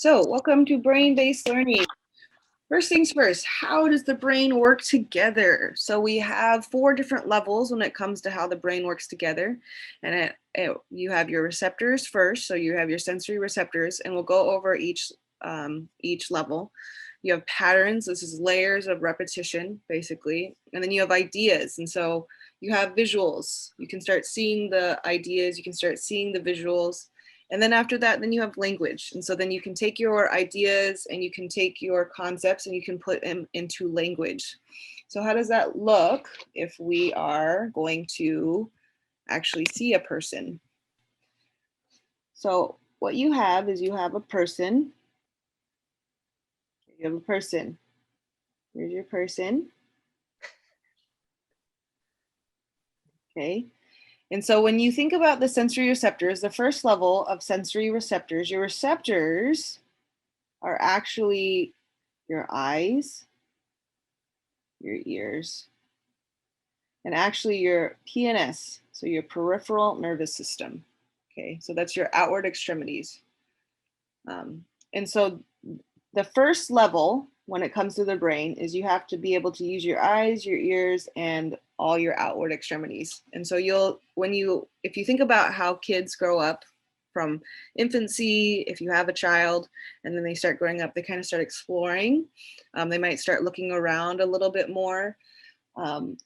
So welcome to brain-based learning. First things first, how does the brain work together? So we have 4 different levels when it comes to how the brain works together. And you have your receptors first, so you have your sensory receptors, and we'll go over each level. You have patterns, this is layers of repetition, basically. And then you have ideas, and so you have visuals. You can start seeing the ideas, you can start seeing the visuals. And then after that, then you have language. And so then you can take your ideas and you can take your concepts and you can put them into language. So how does that look if we are going to actually see a person? So what you have is you have a person. You have a person. Here's your person. Okay. And so when you think about the sensory receptors, the first level of sensory receptors, your receptors are actually your eyes, your ears, and actually your PNS, so your peripheral nervous system. Okay, so that's your outward extremities. And so the first level when it comes to the brain is you have to be able to use your eyes, your ears, and all your outward extremities. And so if you think about how kids grow up from infancy, if you have a child and then they start growing up, they kind of start exploring. They might start looking around a little bit more.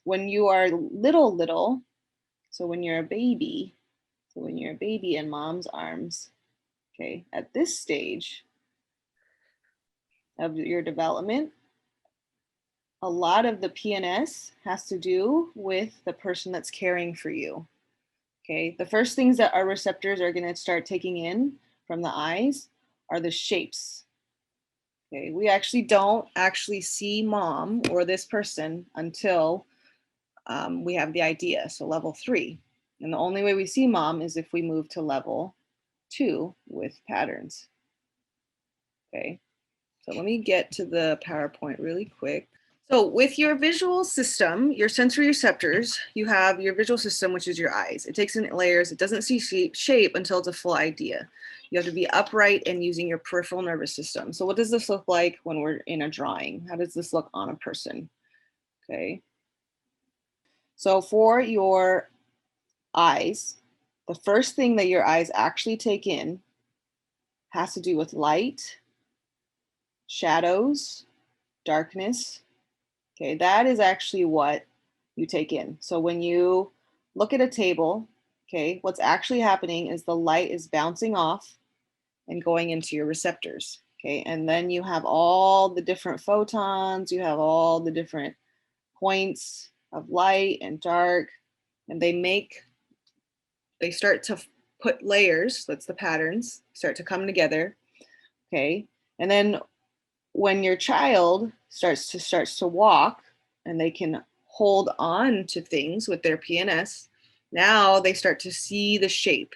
When you are little, so when you're a baby in mom's arms, okay, at this stage of your development, a lot of the PNS has to do with the person that's caring for you. Okay, the first things that our receptors are going to start taking in from the eyes are the shapes. Okay, we actually don't see mom or this person until we have the idea, so level 3. And the only way we see mom is if we move to level 2 with patterns. Okay, so let me get to the PowerPoint really quick. So with your visual system, your sensory receptors, you have your visual system, which is your eyes. It takes in layers. It doesn't see shape until it's a full idea. You have to be upright and using your peripheral nervous system. So what does this look like when we're in a drawing? How does this look on a person? Okay. So for your eyes, the first thing that your eyes actually take in has to do with light, shadows, darkness. Okay, that is actually what you take in. So when you look at a table, okay, what's actually happening is the light is bouncing off and going into your receptors. Okay, and then you have all the different photons, you have all the different points of light and dark, and they start to put layers, that's the patterns, start to come together. Okay, and then when your child starts to walk and they can hold on to things with their PNS, now they start to see the shape.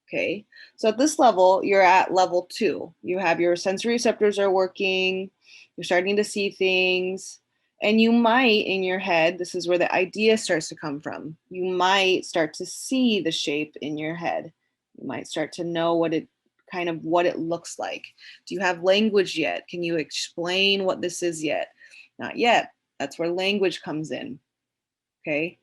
Okay, so at this level, you're at level 2. You have your sensory receptors are working, you're starting to see things, and you might, in your head, this is where the idea starts to come from. You might start to see the shape in your head. You might start to know what it looks like. Do you have language yet? Can you explain what this is yet? Not yet. That's where language comes in. Okay.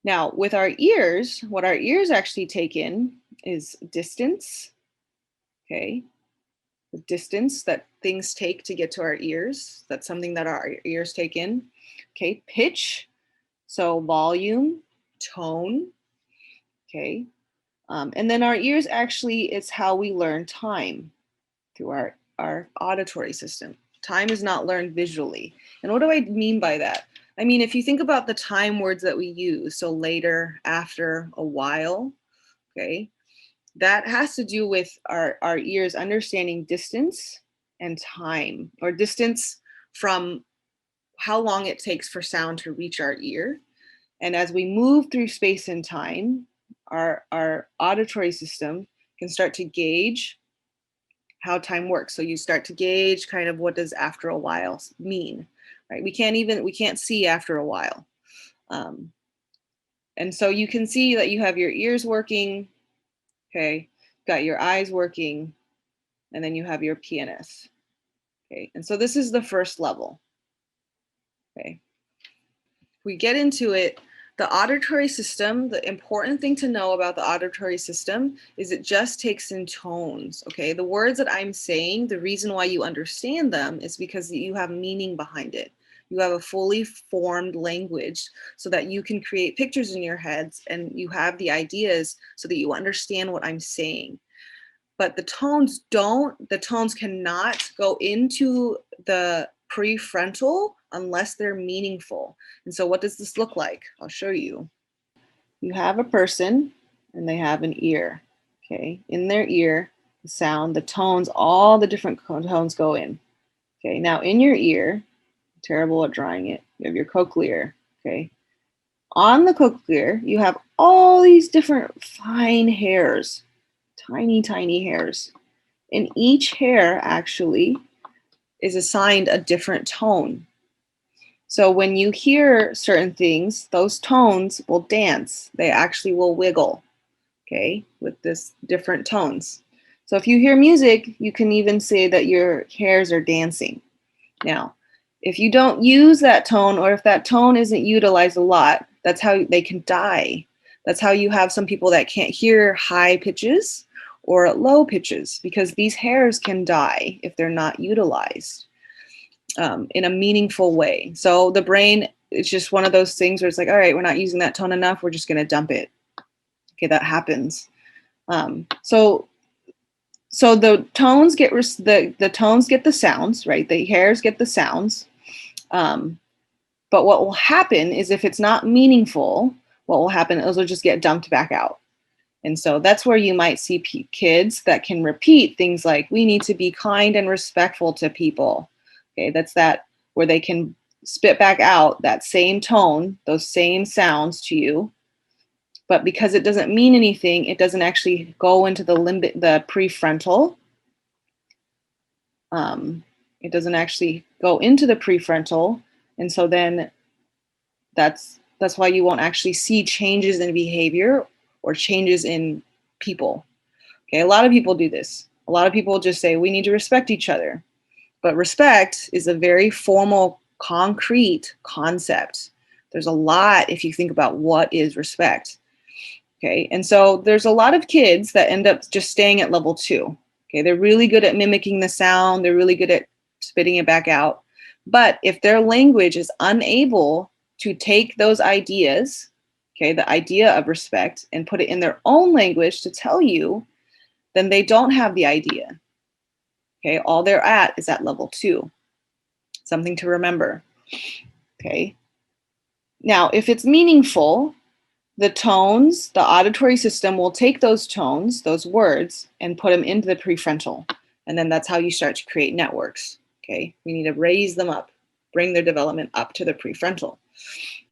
Now, with our ears, what our ears actually take in is distance. Okay. The distance that things take to get to our ears. That's something that our ears take in. Okay. Pitch. So volume, tone. Okay. And then our ears actually, it's how we learn time through our auditory system. Time is not learned visually. And what do I mean by that? I mean, if you think about the time words that we use, so later, after, a while, okay, that has to do with our ears understanding distance and time, or distance from how long it takes for sound to reach our ear. And as we move through space and time, our auditory system can start to gauge how time works. So you start to gauge kind of what does after a while mean, right? We can't see after a while. And so you can see that you have your ears working, okay, got your eyes working, and then you have your PNS. Okay, and so this is the first level. Okay, if we get into it, the auditory system, the important thing to know about the auditory system is it just takes in tones. Okay, the words that I'm saying, the reason why you understand them is because you have meaning behind it. You have a fully formed language so that you can create pictures in your heads and you have the ideas so that you understand what I'm saying. But the tones cannot go into the prefrontal unless they're meaningful. And so what does this look like? I'll show you. You have a person and they have an ear. Okay, in their ear, the sound, the tones, all the different tones go in. Okay, now in your ear, I'm terrible at drawing it, you have your cochlear. Okay, on the cochlear, you have all these different fine hairs, tiny, tiny hairs. And each hair actually is assigned a different tone. So when you hear certain things, those tones will dance. They actually will wiggle, okay, with this different tones. So if you hear music, you can even say that your hairs are dancing. Now, if you don't use that tone or if that tone isn't utilized a lot, that's how they can die. That's how you have some people that can't hear high pitches or low pitches because these hairs can die if they're not utilized in a meaningful way. So the brain is just one of those things where it's like, all right, we're not using that tone enough. We're just going to dump it. Okay, that happens. So the tones get the tones get the sounds, right? The hairs get the sounds. But what will happen is if it's not meaningful, what will happen is it'll just get dumped back out. And so that's where you might see kids that can repeat things like, we need to be kind and respectful to people. Okay, that's that where they can spit back out that same tone, those same sounds to you. But because it doesn't mean anything, it doesn't actually go into the prefrontal. It doesn't actually go into the prefrontal. And so then that's why you won't actually see changes in behavior or changes in people. Okay, a lot of people do this. A lot of people just say we need to respect each other. But respect is a very formal, concrete concept. There's a lot if you think about what is respect. Okay, and so there's a lot of kids that end up just staying at level 2. Okay, they're really good at mimicking the sound. They're really good at spitting it back out. But if their language is unable to take those ideas, okay, the idea of respect, and put it in their own language to tell you, then they don't have the idea. Okay, all they're at is at level 2. Something to remember. Okay. Now, if it's meaningful, the tones, the auditory system will take those tones, those words, and put them into the prefrontal. And then that's how you start to create networks. Okay, we need to raise them up, bring their development up to the prefrontal.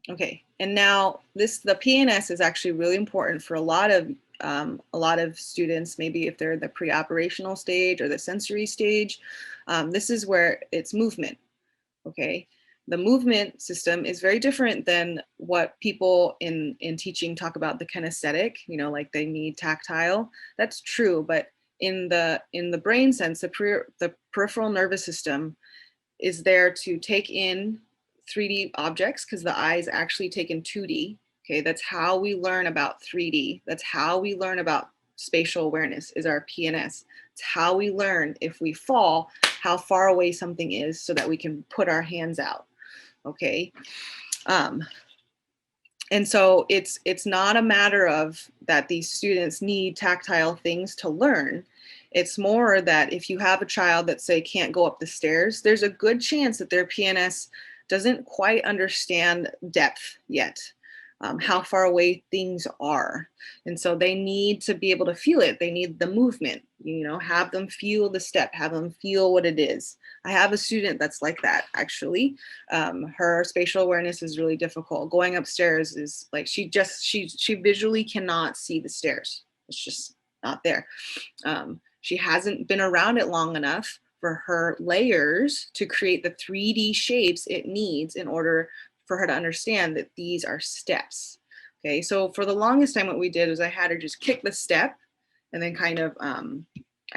Okay, and now the PNS is actually really important for a lot of students, maybe if they're in the pre-operational stage or the sensory stage. This is where it's movement. Okay, the movement system is very different than what people in teaching talk about the kinesthetic, like they need tactile. That's true, but in the brain sense, the peripheral nervous system is there to take in 3D objects because the eyes actually take in 2D. Okay, that's how we learn about 3D. That's how we learn about spatial awareness is our PNS. It's how we learn if we fall, how far away something is so that we can put our hands out. Okay. And so it's not a matter of that these students need tactile things to learn. It's more that if you have a child that say can't go up the stairs, there's a good chance that their PNS doesn't quite understand depth yet, how far away things are. And so they need to be able to feel it. They need the movement, have them feel the step, have them feel what it is. I have a student that's like that, actually. Her spatial awareness is really difficult. Going upstairs is like, she visually cannot see the stairs. It's just not there. She hasn't been around it long enough for her layers to create the 3D shapes it needs in order for her to understand that these are steps. Okay, so for the longest time, what we did is I had her just kick the step and then kind of,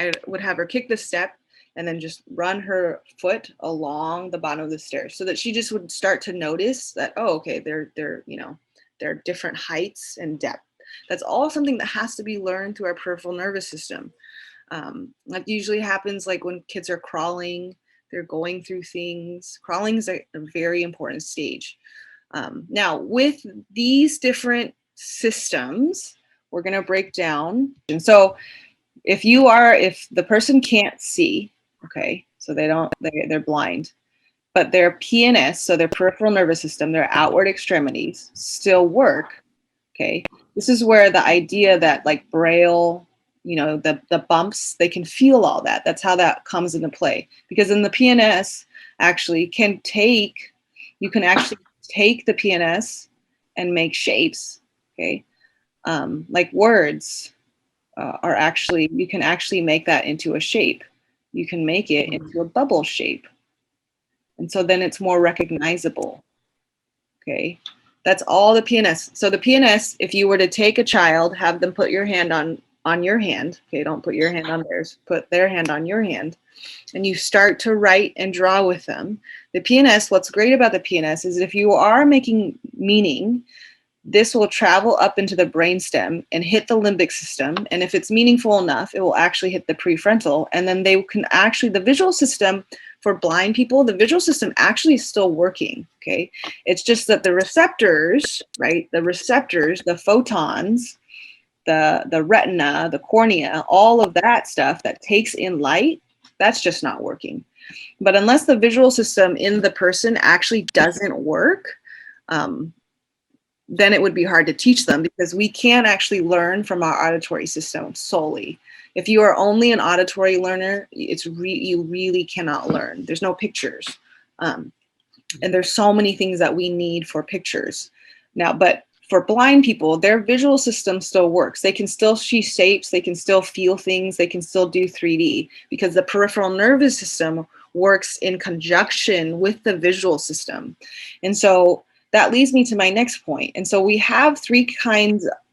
I would have her kick the step and then just run her foot along the bottom of the stairs so that she just would start to notice that, oh, okay, they're different heights and depth. That's all something that has to be learned through our peripheral nervous system. That usually happens like when kids are crawling, they're going through things. Crawling is a very important stage. Now, with these different systems, we're going to break down. And so if the person can't see, okay, so they're blind, but their PNS, so their peripheral nervous system, their outward extremities still work, okay, this is where the idea that like Braille, the bumps, they can feel all that. That's how that comes into play. Because in the PNS actually you can actually take the PNS and make shapes, okay? Like words you can actually make that into a shape. You can make it into a bubble shape. And so then it's more recognizable, okay? That's all the PNS. So the PNS, if you were to take a child, have them put your hand on your hand, okay, don't put your hand on theirs, put their hand on your hand, and you start to write and draw with them. The PNS, what's great about the PNS is if you are making meaning, this will travel up into the brainstem and hit the limbic system. And if it's meaningful enough, it will actually hit the prefrontal. And then they can actually, the visual system for blind people, the visual system actually is still working, okay? It's just that the receptors, right? The receptors, the photons, the retina, the cornea, all of that stuff that takes in light, that's just not working. But unless the visual system in the person actually doesn't work, then it would be hard to teach them because we can't actually learn from our auditory system solely. If you are only an auditory learner, you really cannot learn. There's no pictures. And there's so many things that we need for pictures. Now, but for blind people, their visual system still works. They can still see shapes, they can still feel things, they can still do 3D because the peripheral nervous system works in conjunction with the visual system. And so that leads me to my next point. And so we have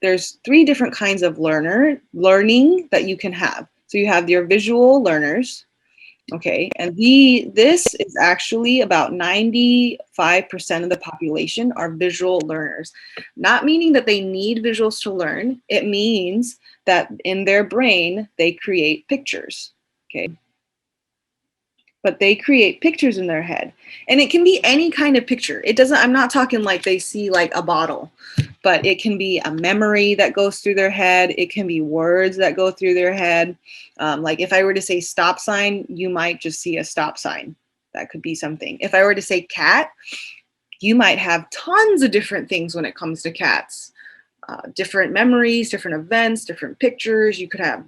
there's three different kinds of learning that you can have. So you have your visual learners, okay, and this is actually about 95% of the population are visual learners. Not meaning that they need visuals to learn, it means that in their brain, they create pictures, okay? But they create pictures in their head. And it can be any kind of picture. I'm not talking like they see like a bottle, but it can be a memory that goes through their head. It can be words that go through their head. Like if I were to say stop sign, you might just see a stop sign. That could be something. If I were to say cat, you might have tons of different things when it comes to cats. Different memories, different events, different pictures. You could have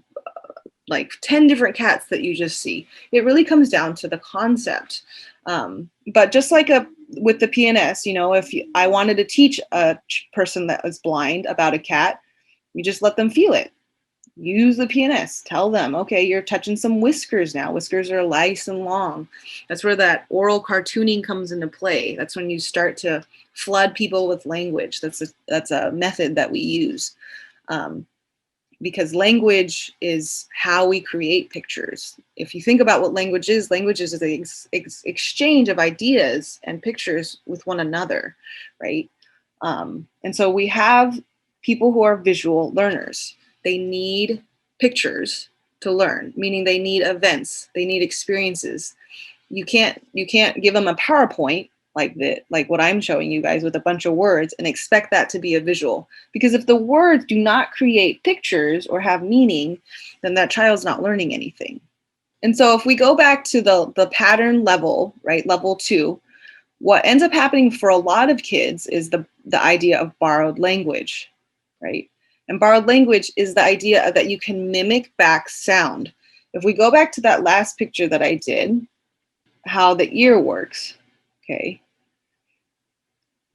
like 10 different cats that you just see. It really comes down to the concept. But just like with the PNS, if I wanted to teach a person that was blind about a cat, you just let them feel it. Use the PNS. Tell them, okay, you're touching some whiskers now. Whiskers are nice and long. That's where that oral cartooning comes into play. That's when you start to flood people with language. That's a method that we use. Because language is how we create pictures. If you think about what language is the exchange of ideas and pictures with one another, right? And so we have people who are visual learners. They need pictures to learn, meaning they need events, they need experiences. You can't give them a PowerPoint like what I'm showing you guys with a bunch of words and expect that to be a visual. Because if the words do not create pictures or have meaning, then that child's not learning anything. And so if we go back to the pattern level, right, level 2, what ends up happening for a lot of kids is the idea of borrowed language, right? And borrowed language is the idea that you can mimic back sound. If we go back to that last picture that I did, how the ear works, okay?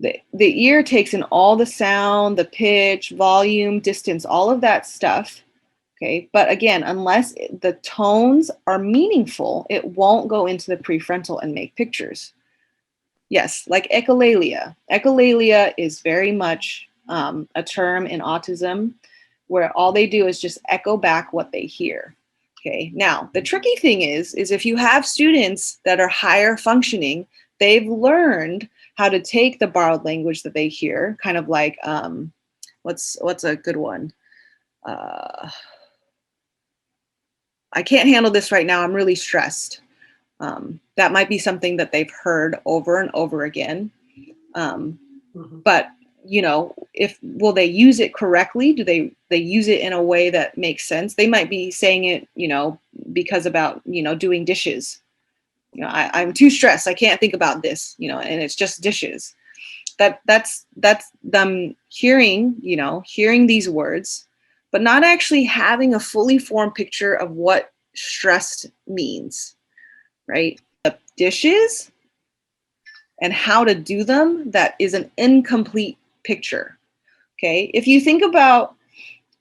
The ear takes in all the sound, the pitch, volume, distance, all of that stuff, okay? But again, unless the tones are meaningful, it won't go into the prefrontal and make pictures. Yes, like echolalia. Echolalia is very much a term in autism where all they do is just echo back what they hear. Okay, now the tricky thing is if you have students that are higher functioning, they've learned how to take the borrowed language that they hear, kind of like, what's a good one? I can't handle this right now. I'm really stressed. That might be something that they've heard over and over again. But if will they use it correctly? Do they use it in a way that makes sense? They might be saying it, because about doing dishes. I'm too stressed. I can't think about this. And it's just dishes. That's them hearing these words, but not actually having a fully formed picture of what stressed means, right? The dishes and how to do them, that is an incomplete picture. Okay, if you think about,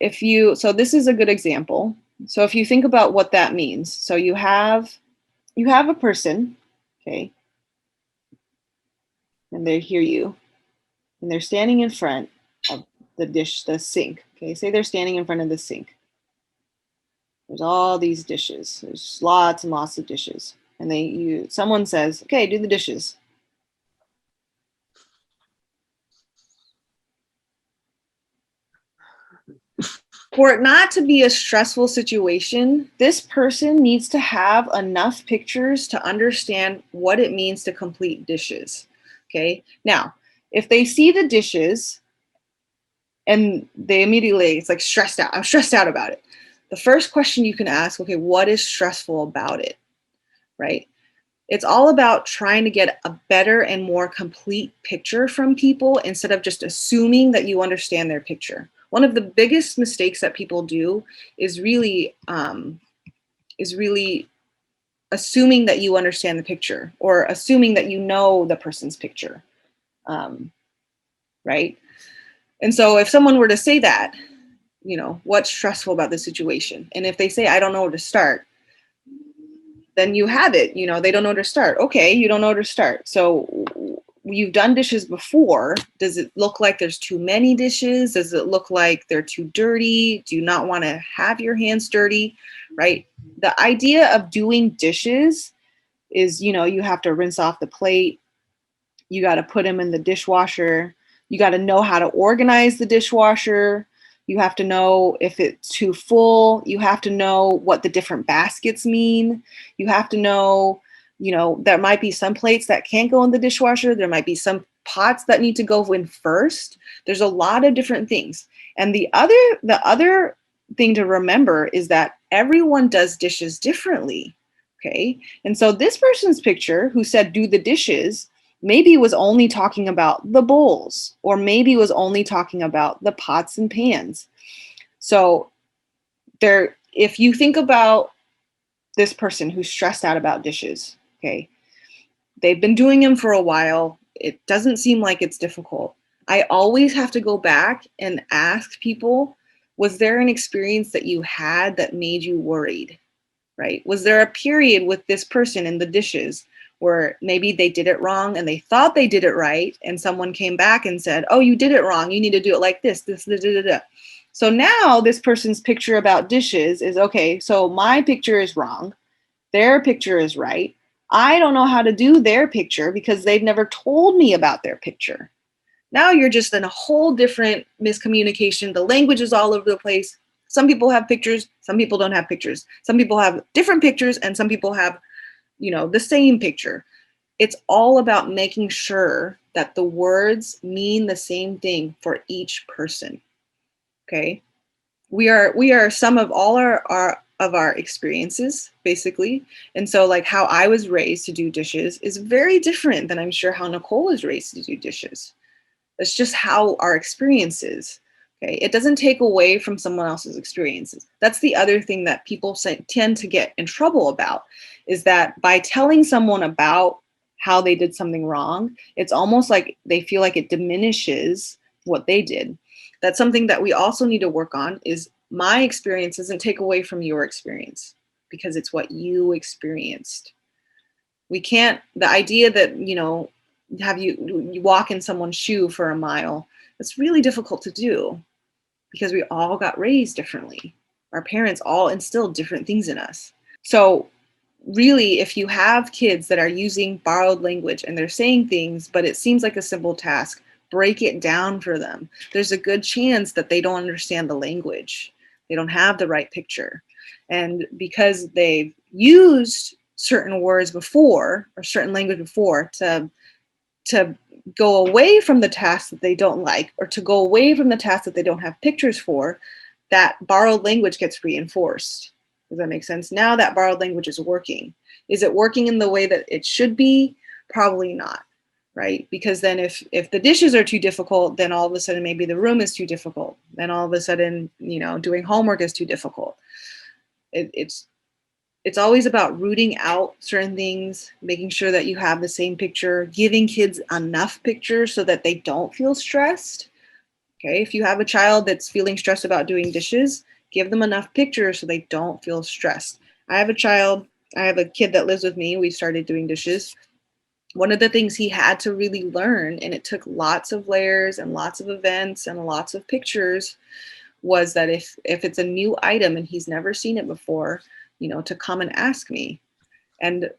so this is a good example. So if you think about what that means, so you have a person, okay, and they hear you, and they're standing in front of the sink. Okay, say they're standing in front of the sink. There's all these dishes. There's lots and lots of dishes, and someone says, "Okay, do the dishes." For it not to be a stressful situation, this person needs to have enough pictures to understand what it means to complete dishes. Okay. Now, if they see the dishes and they immediately, it's like stressed out. I'm stressed out about it. The first question you can ask, okay, what is stressful about it? Right? It's all about trying to get a better and more complete picture from people instead of just assuming that you understand their picture. One of the biggest mistakes that people do is really assuming that you understand the picture or assuming that you know the person's picture, right? And so if someone were to say that, what's stressful about the situation? And if they say, I don't know where to start, then you have it. They don't know where to start. Okay, you don't know where to start. So you've done dishes before. Does it look like there's too many dishes? Does it look like they're too dirty? Do you not want to have your hands dirty? Right? The idea of doing dishes is, you have to rinse off the plate. You got to put them in the dishwasher. You got to know how to organize the dishwasher. You have to know if it's too full. You have to know what the different baskets mean. You have to know, there might be some plates that can't go in the dishwasher. There might be some pots that need to go in first. There's a lot of different things. And the other thing to remember is that everyone does dishes differently. Okay. And so this person's picture who said, do the dishes, maybe was only talking about the bowls, or maybe was only talking about the pots and pans. So if you think about this person who's stressed out about dishes, okay, they've been doing them for a while. It doesn't seem like it's difficult. I always have to go back and ask people, was there an experience that you had that made you worried? Right? Was there a period with this person in the dishes where maybe they did it wrong and they thought they did it right, and someone came back and said, oh, you did it wrong. You need to do it like this, da, da, da, da. So now this person's picture about dishes is, okay, so my picture is wrong. Their picture is right. I don't know how to do their picture because they've never told me about their picture. Now you're just in a whole different miscommunication. The language is all over the place. Some people have pictures, some people don't have pictures. Some people have different pictures and some people have, the same picture. It's all about making sure that the words mean the same thing for each person. Okay? We are some of all our experiences, basically. And so like how I was raised to do dishes is very different than I'm sure how Nicole was raised to do dishes. That's just how our experience is. Okay, it doesn't take away from someone else's experiences. That's the other thing that people tend to get in trouble about, is that by telling someone about how they did something wrong, it's almost like they feel like it diminishes what they did. That's something that we also need to work on, is my experience doesn't take away from your experience because it's what you experienced. We can't, the idea that, have you walk in someone's shoe for a mile, it's really difficult to do because we all got raised differently, our parents all instilled different things in us. So really, if you have kids that are using borrowed language and they're saying things, but it seems like a simple task, break it down for them. There's a good chance that they don't understand the language. They don't have the right picture. And because they've used certain words before or certain language before to go away from the task that they don't like, or to go away from the task that they don't have pictures for, that borrowed language gets reinforced. Does that make sense? Now that borrowed language is working. Is it working in the way that it should be? Probably not, right? Because then if the dishes are too difficult, then all of a sudden maybe the room is too difficult. Then all of a sudden, doing homework is too difficult. It's always about rooting out certain things, making sure that you have the same picture, giving kids enough pictures so that they don't feel stressed. Okay, if you have a child that's feeling stressed about doing dishes, give them enough pictures so they don't feel stressed. I have a kid that lives with me. We started doing dishes. One of the things he had to really learn, and it took lots of layers and lots of events and lots of pictures, was that if it's a new item and he's never seen it before, to come and ask me. And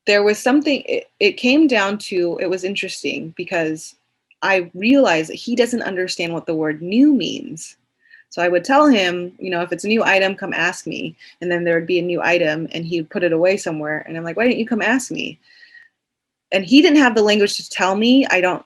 there was something, it came down to, it was interesting because I realized that he doesn't understand what the word new means. So I would tell him, if it's a new item, come ask me. And then there would be a new item and he'd put it away somewhere. And I'm like, why didn't you come ask me? And he didn't have the language to tell me. I don't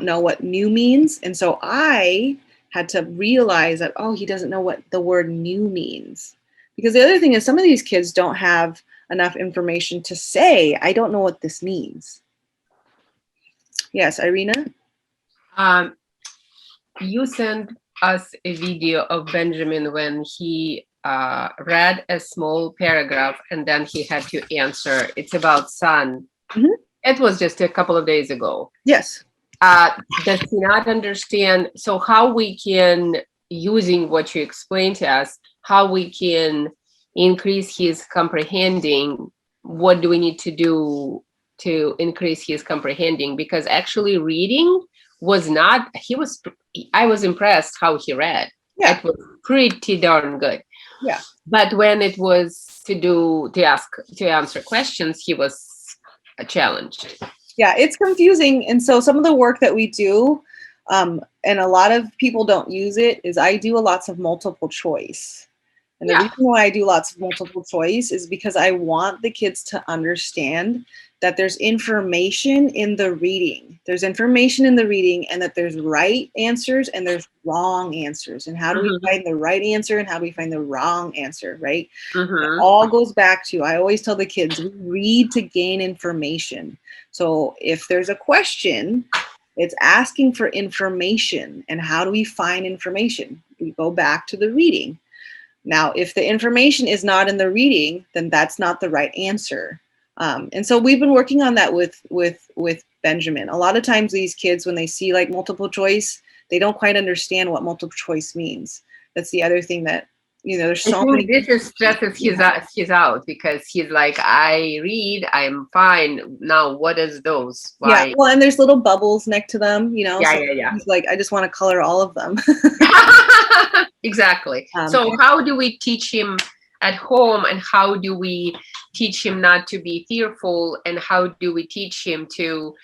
know what new means. And so I had to realize that, he doesn't know what the word new means. Because the other thing is some of these kids don't have enough information to say, I don't know what this means. Yes, Irina? You sent us a video of Benjamin when he read a small paragraph and then he had to answer. It's about sun. Mm-hmm. It was just a couple of days ago. Yes. Does he not understand? So how we can, using what you explained to us, how we can increase his comprehending? What do we need to do to increase his comprehending? Because actually reading was not, I was impressed how he read. Yeah. It was pretty darn good. Yeah. But when it was to answer questions, he was challenged. Yeah, it's confusing. And so some of the work that we do, and a lot of people don't use it, is I do lots of multiple choice. And the reason why I do lots of multiple choice is because I want the kids to understand that there's information in the reading. There's information in the reading, and that there's right answers and there's wrong answers. And how do we find the right answer and how do we find the wrong answer, right? It all goes back to, I always tell the kids, we read to gain information. So if there's a question, it's asking for information. And how do we find information? We go back to the reading. Now, if the information is not in the reading, then that's not the right answer. And so we've been working on that with Benjamin. A lot of times these kids, when they see like multiple choice, they don't quite understand what multiple choice means. That's the other thing that, there's so many. This is stresses he's out because he's like, I read, I'm fine. Now, what is those? Why? Yeah, well, and there's little bubbles next to them, Yeah, so yeah. He's like, I just want to color all of them. Exactly. So how do we teach him at home, and how do we teach him not to be fearful, and how do we teach him to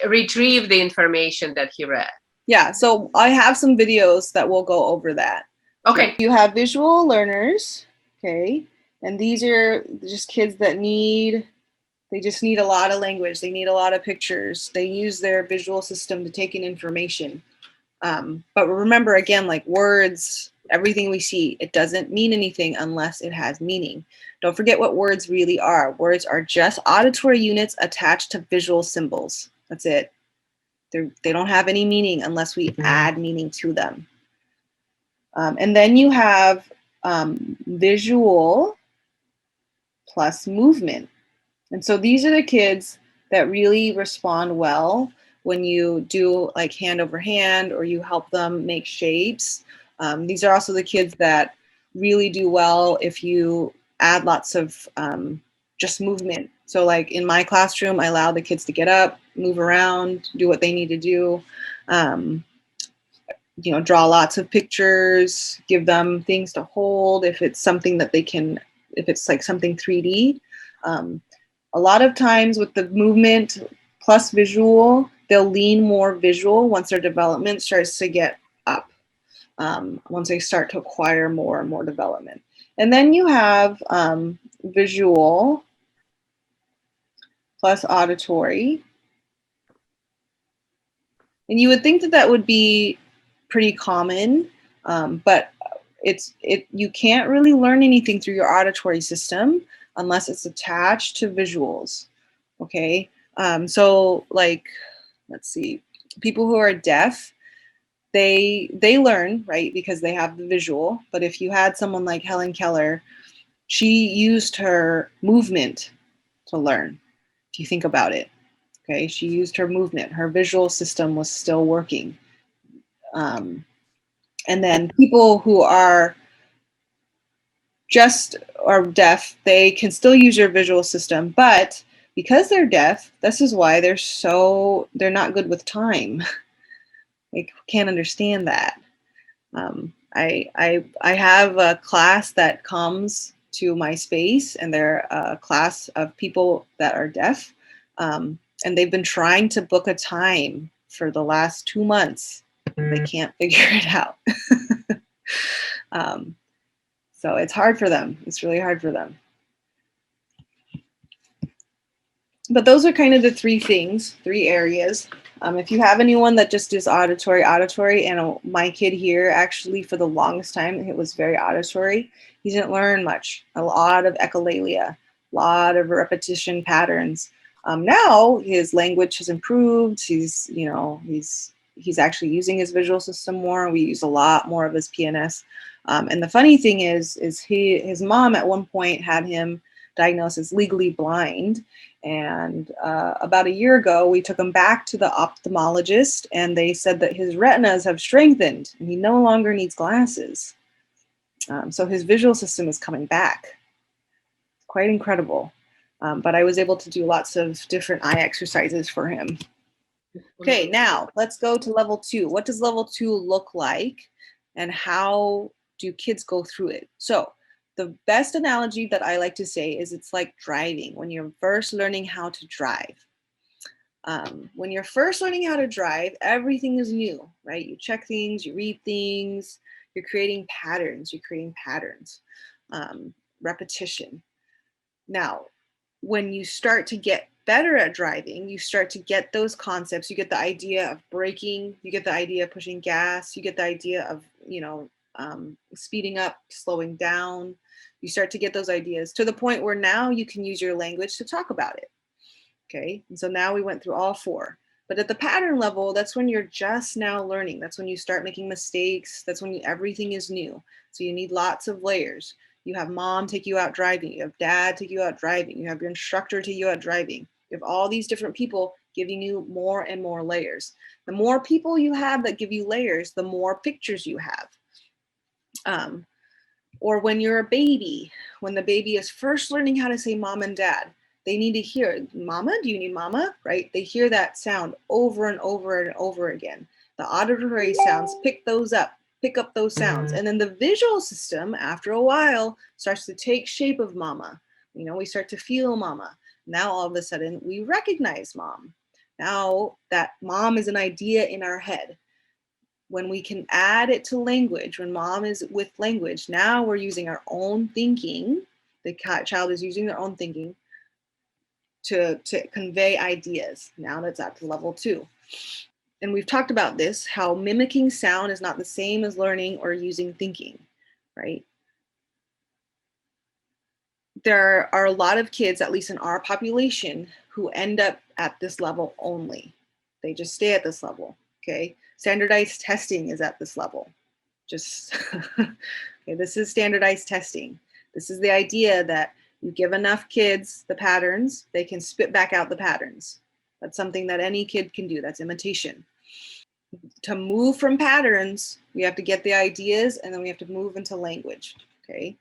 retrieve the information that he read? Yeah, so I have some videos that will go over that. Okay. So you have visual learners, okay, and these are just kids that they just need a lot of language. They need a lot of pictures. They use their visual system to take in information. But remember, again, like words, everything we see, it doesn't mean anything unless it has meaning. Don't forget what words really are. Words are just auditory units attached to visual symbols. That's it. They don't have any meaning unless we add meaning to them. And then you have visual plus movement. And so these are the kids that really respond well when you do like hand over hand or you help them make shapes. These are also the kids that really do well if you add lots of just movement. So like in my classroom, I allow the kids to get up, move around, do what they need to do. You know, draw lots of pictures, give them things to hold if it's something that they can, if it's like something 3D. A lot of times with the movement plus visual, they'll lean more visual once their development starts to get up, once they start to acquire more and more development. And then you have visual plus auditory. And you would think that that would be pretty common, but you can't really learn anything through your auditory system unless it's attached to visuals. Okay, so like, let's see, people who are deaf, they learn, right, because they have the visual. But if you had someone like Helen Keller, she used her movement to learn. If you think about it, okay, she used her movement. Her visual system was still working. And then people who are just are deaf, they can still use your visual system, but because they're deaf, this is why they're not good with time. They can't understand that. I have a class that comes to my space, and they're a class of people that are deaf, and they've been trying to book a time for the last 2 months. They can't figure it out. um, so it's hard for them. It's really hard for them. But those are kind of the three areas. If you have anyone that just is auditory, and my kid here, actually, for the longest time, it was very auditory. He didn't learn much, a lot of echolalia, a lot of repetition patterns. Now his language has improved. He's actually using his visual system more. We use a lot more of his PNS. And the funny thing is his mom at one point had him diagnosed as legally blind. And about a year ago, we took him back to the ophthalmologist, and they said that his retinas have strengthened and he no longer needs glasses. So his visual system is coming back. Quite incredible. But I was able to do lots of different eye exercises for him. Okay, now let's go to level 2. What does level 2 look like, and how do kids go through it? So the best analogy that I like to say is it's like driving when you're first learning how to drive. When you're first learning how to drive, everything is new, right? You check things, you read things, you're creating patterns, repetition. Now, when you start to get better at driving, you start to get those concepts. You get the idea of braking, you get the idea of pushing gas, you get the idea of, speeding up, slowing down. You start to get those ideas to the point where now you can use your language to talk about it. Okay, and so now we went through all 4. But at the pattern level, that's when you're just now learning. That's when you start making mistakes. That's when everything is new. So you need lots of layers. You have mom take you out driving. You have dad take you out driving. You have your instructor take you out driving. You have all these different people giving you more and more layers. The more people you have that give you layers, the more pictures you have. Or when you're a baby, when the baby is first learning how to say mom and dad, they need to hear, mama, do you need mama? Right? They hear that sound over and over and over again. The auditory sounds, pick up those sounds. And then the visual system, after a while, starts to take shape of mama. We start to feel mama. Now, all of a sudden, we recognize mom. Now that mom is an idea in our head. When we can add it to language, when mom is with language, now we're using our own thinking. The child is using their own thinking to convey ideas. Now that's at level 2. And we've talked about this, how mimicking sound is not the same as learning or using thinking, right? There are a lot of kids, at least in our population, who end up at this level only. They just stay at this level, okay? Standardized testing is at this level. Just, okay, this is standardized testing. This is the idea that you give enough kids the patterns, they can spit back out the patterns. That's something that any kid can do. That's imitation. To move from patterns, we have to get the ideas, and then we have to move into language, okay?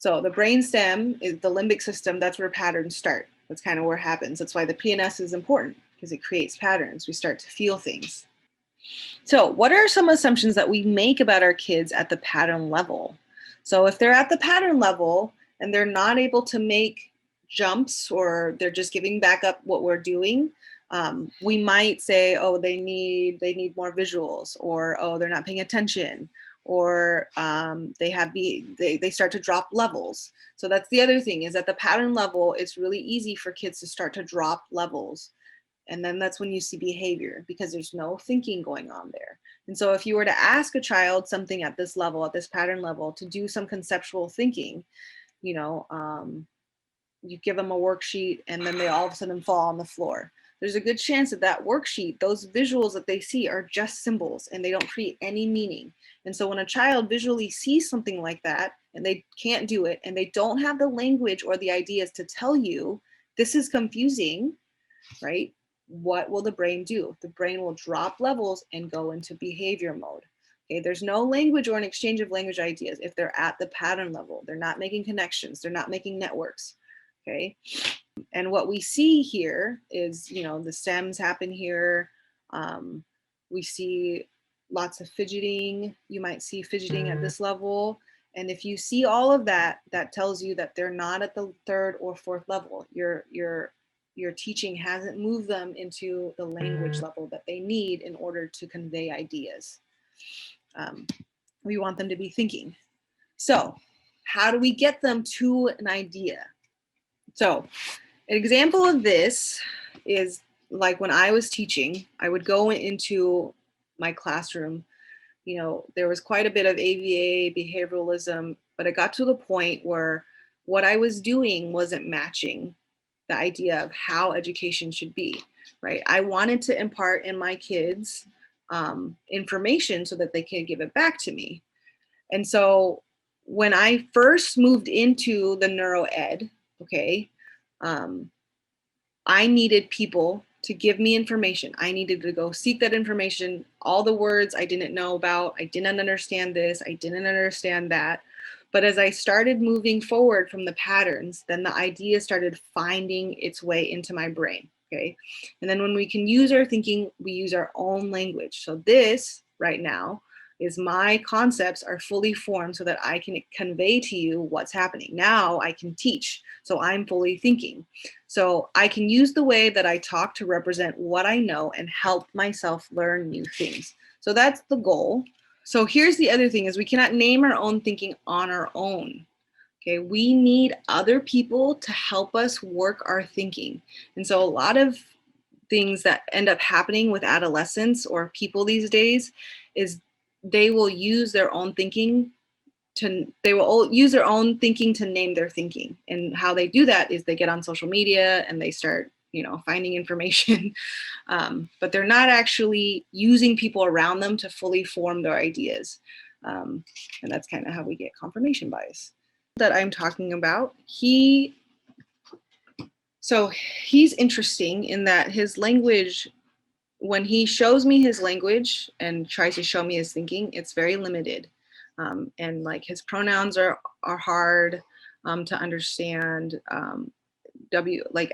So the brainstem is the limbic system. That's where patterns start. That's kind of where it happens. That's why the PNS is important, because it creates patterns. We start to feel things. So what are some assumptions that we make about our kids at the pattern level? So if they're at the pattern level and they're not able to make jumps, or they're just giving back up what we're doing, we might say, oh, they need more visuals, or oh, they're not paying attention, or they start to drop levels. So that's the other thing, is at the pattern level, it's really easy for kids to start to drop levels. And then that's when you see behavior, because there's no thinking going on there. And so if you were to ask a child something at this level, at this pattern level, to do some conceptual thinking, you give them a worksheet and then they all of a sudden fall on the floor. There's a good chance that that worksheet, those visuals that they see, are just symbols and they don't create any meaning. And so when a child visually sees something like that and they can't do it, and they don't have the language or the ideas to tell you, this is confusing, right? What will the brain do? The brain will drop levels and go into behavior mode. Okay, there's no language or an exchange of language ideas if they're at the pattern level. They're not making connections. They're not making networks. Okay, and what we see here is, the stems happen here. We see lots of fidgeting. You might see fidgeting at this level. And if you see all of that, that tells you that they're not at the third or fourth level. Your teaching hasn't moved them into the language level that they need in order to convey ideas. We want them to be thinking. So how do we get them to an idea? So an example of this is like when I was teaching, I would go into my classroom. There was quite a bit of ABA, behavioralism, but it got to the point where what I was doing wasn't matching the idea of how education should be, right? I wanted to impart in my kids information so that they can give it back to me. And so when I first moved into the neuro ed, okay, I needed people to give me information. I needed to go seek that information, all the words I didn't know about. I didn't understand this. I didn't understand that. But as I started moving forward from the patterns, then the idea started finding its way into my brain. Okay. And then when we can use our thinking, we use our own language. So this right now is my concepts are fully formed so that I can convey to you what's happening. Now I can teach. So I'm fully thinking. So I can use the way that I talk to represent what I know and help myself learn new things. So that's the goal. So here's the other thing, is we cannot name our own thinking on our own. Okay, we need other people to help us work our thinking. And so a lot of things that end up happening with adolescents or people these days is they will use their own thinking to name their thinking. And how they do that is they get on social media and they start finding information, but they're not actually using people around them to fully form their ideas. And that's kind of how we get confirmation bias that I'm talking about. He's interesting in that his language, when he shows me his language and tries to show me his thinking, it's very limited. And like his pronouns are hard to understand.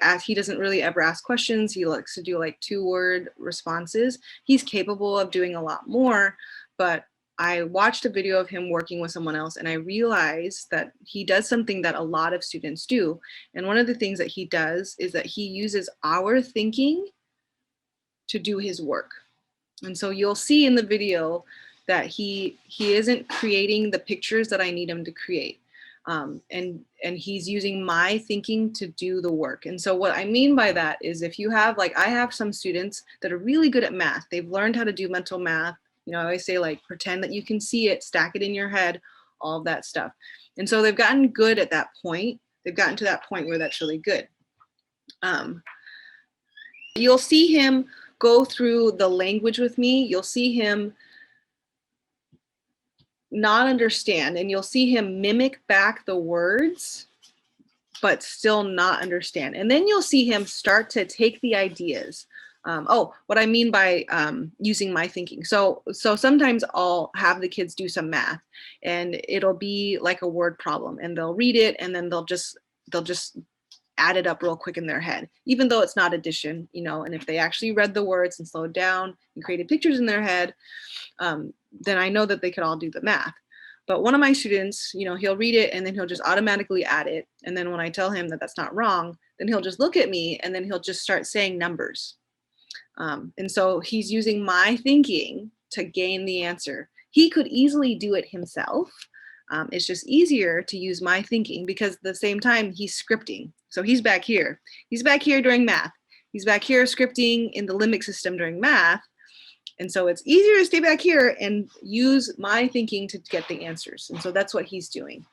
As he doesn't really ever ask questions, he likes to do like 2-word responses. He's capable of doing a lot more, but I watched a video of him working with someone else and I realized that he does something that a lot of students do. And one of the things that he does is that he uses our thinking to do his work. And so you'll see in the video that he isn't creating the pictures that I need him to create. And he's using my thinking to do the work. And so what I mean by that is, if you have, I have some students that are really good at math. They've learned how to do mental math. I always say, pretend that you can see it, stack it in your head, all of that stuff. And so they've gotten good at that point. They've gotten to that point where that's really good. You'll see him go through the language with me. You'll see him not understand, and you'll see him mimic back the words, but still not understand. And then you'll see him start to take the ideas Oh, what I mean by using my thinking. So sometimes I'll have the kids do some math, and it'll be like a word problem, and they'll read it, and then they'll just add it up real quick in their head, even though it's not addition, you know. And if they actually read the words and slowed down and created pictures in their head, then I know that they could all do the math. But one of my students, you know, he'll read it and then he'll just automatically add it. And then when I tell him that that's not wrong, then he'll just look at me and then he'll just start saying numbers. And so he's using my thinking to gain the answer. He could easily do it himself. It's just easier to use my thinking because at the same time he's scripting. So he's back here. He's back here during math. He's back here scripting in the limbic system during math. And so it's easier to stay back here and use my thinking to get the answers. And so that's what he's doing.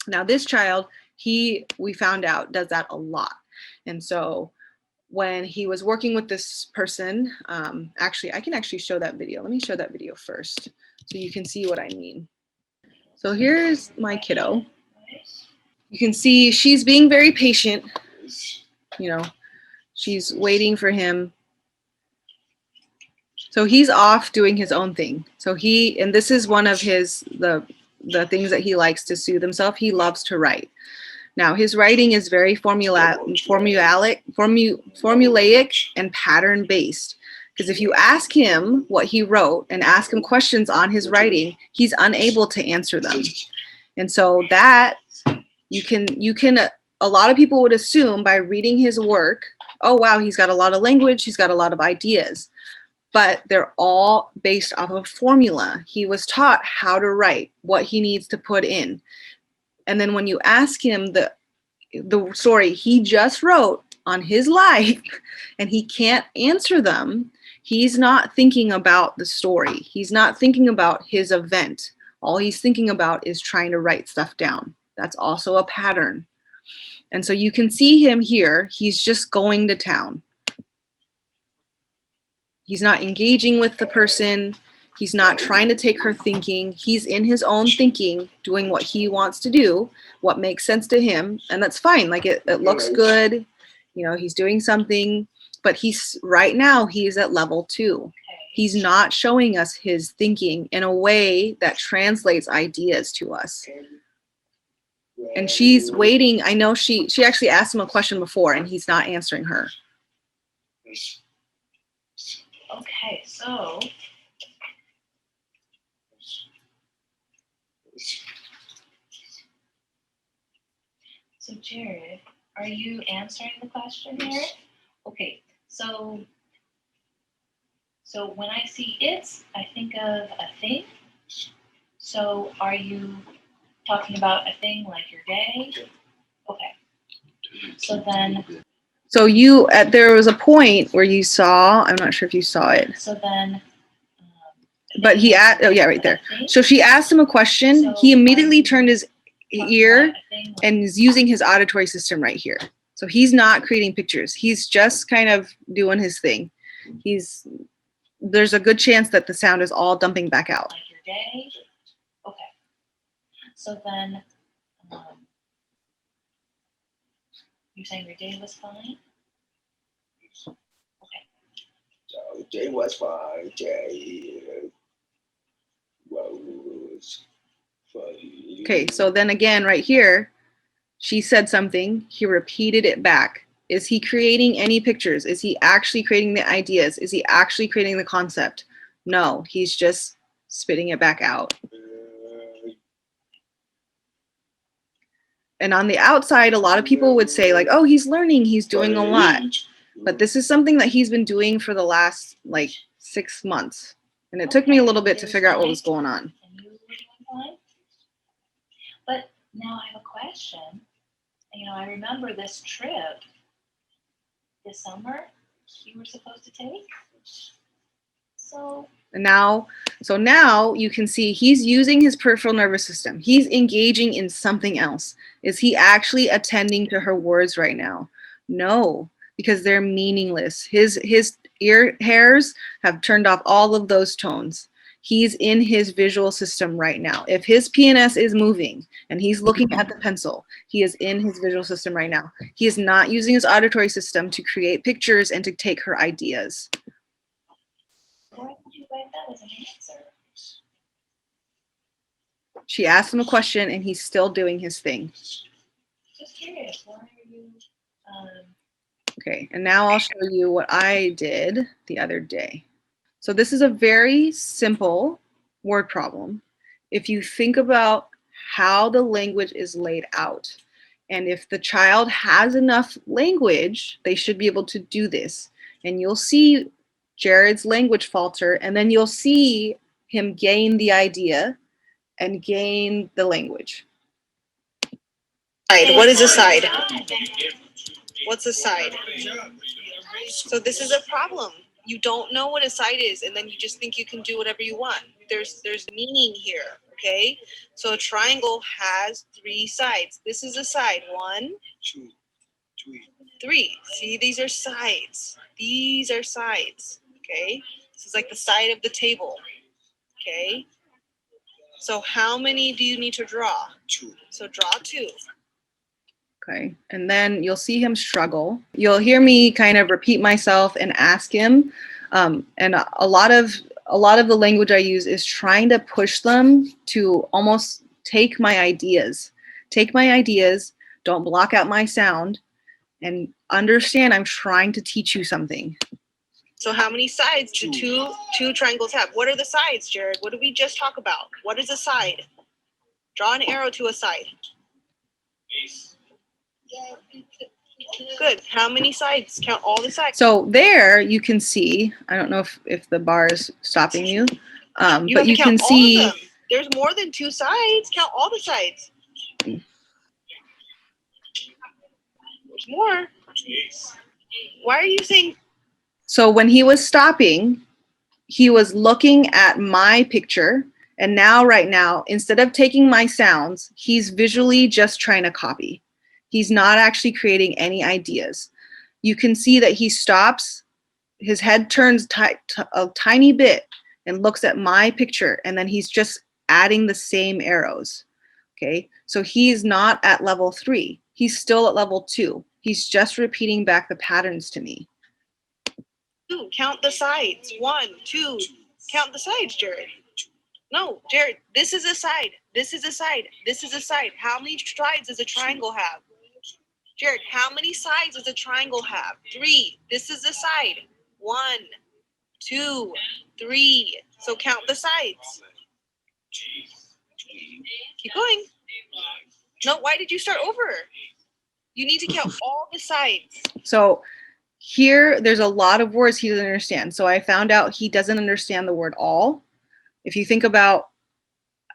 Now this child, we found out, does that a lot. And so when he was working with this person, actually, I can actually show that video. Let me show that video first so you can see what I mean. So here's my kiddo. You can see she's being very patient. You know, she's waiting for him. So he's off doing his own thing. So and this is one of the things that he likes to soothe himself. He loves to write. Now his writing is very formulaic and pattern based. Because if you ask him what he wrote and ask him questions on his writing, he's unable to answer them. And so that you can a lot of people would assume by reading his work, oh wow, he's got a lot of language, he's got a lot of ideas. But they're all based off of formula. He was taught how to write, what he needs to put in. And then when you ask him the story he just wrote on his life and he can't answer them, he's not thinking about the story. He's not thinking about his event. All he's thinking about is trying to write stuff down. That's also a pattern. And so you can see him here. He's just going to town. He's not engaging with the person. He's not trying to take her thinking. He's in his own thinking, doing what he wants to do, what makes sense to him. And that's fine. Like it looks good. You know, he's doing something, but right now he's at level 2. He's not showing us his thinking in a way that translates ideas to us. And she's waiting. I know she actually asked him a question before and he's not answering her. Okay, so Jared, are you answering the question here? Okay, so when I see it's, I think of a thing. So are you talking about a thing like your day? Okay. So then. So there was a point where you saw, I'm not sure if you saw it. So then. But he asked, oh yeah, right there. So she asked him a question. So he immediately turned his ear and is using his auditory system right here. So he's not creating pictures. He's just kind of doing his thing. There's a good chance that the sound is all dumping back out. Like your day? Okay. So then, you're saying your day was fine? Okay. So day was fine. Day was fine. Okay, so then again, right here, she said something. He repeated it back. Is he creating any pictures? Is he actually creating the ideas? Is he actually creating the concept? No, he's just spitting it back out. And on the outside, a lot of people would say like, oh, he's learning, he's doing a lot. But this is something that he's been doing for the last like 6 months. And it took me a little bit to figure out what was going on. And you were doing fine? But now I have a question. You know, I remember this trip this summer you were supposed to take. So now you can see he's using his peripheral nervous system. He's engaging in something else. Is he actually attending to her words right now? No, because they're meaningless. His ear hairs have turned off all of those tones. He's in his visual system right now. If his PNS is moving and he's looking at the pencil, he is in his visual system right now. He is not using his auditory system to create pictures and to take her ideas. Why would you write that as an answer? She asked him a question and he's still doing his thing. Just curious, why are you, Okay, and now I'll show you what I did the other day. So this is a very simple word problem. If you think about how the language is laid out, and if the child has enough language, they should be able to do this. And you'll see Jared's language falter, and then you'll see him gain the idea and gain the language. What is a side? What's a side? So this is a problem. You don't know what a side is, and then you just think you can do whatever you want. There's meaning here, okay? So a triangle has 3 sides. This is a side. 1, 2, 3. See, these are sides. These are sides, okay? This is like the side of the table, okay? So how many do you need to draw? 2. So draw 2. Okay, and then you'll see him struggle. You'll hear me kind of repeat myself and ask him. And a lot of the language I use is trying to push them to almost take my ideas. Take my ideas, don't block out my sound, and understand I'm trying to teach you something. So how many sides do two triangles have? What are the sides, Jared? What did we just talk about? What is a side? Draw an arrow to a side. Good. How many sides? Count all the sides. So there you can see, I don't know if the bar is stopping you, but you can see there's more than 2 sides. Count all the sides. There's more. Why are you saying? So when he was stopping, he was looking at my picture. And now, right now, instead of taking my sounds, he's visually just trying to copy. He's not actually creating any ideas. You can see that he stops, his head turns a tiny bit and looks at my picture, and then he's just adding the same arrows. Okay, so he's not at level 3. He's still at level 2. He's just repeating back the patterns to me. Count the sides. 1, 2. Count the sides, Jared. No, Jared, this is a side. This is a side. This is a side. How many sides does a triangle have? Jared, how many sides does a triangle have? 3. This is a side. 1, 2, 3. So count the sides. Keep going. No, why did you start over? You need to count all the sides. So here, there's a lot of words he doesn't understand. So I found out he doesn't understand the word all. If you think about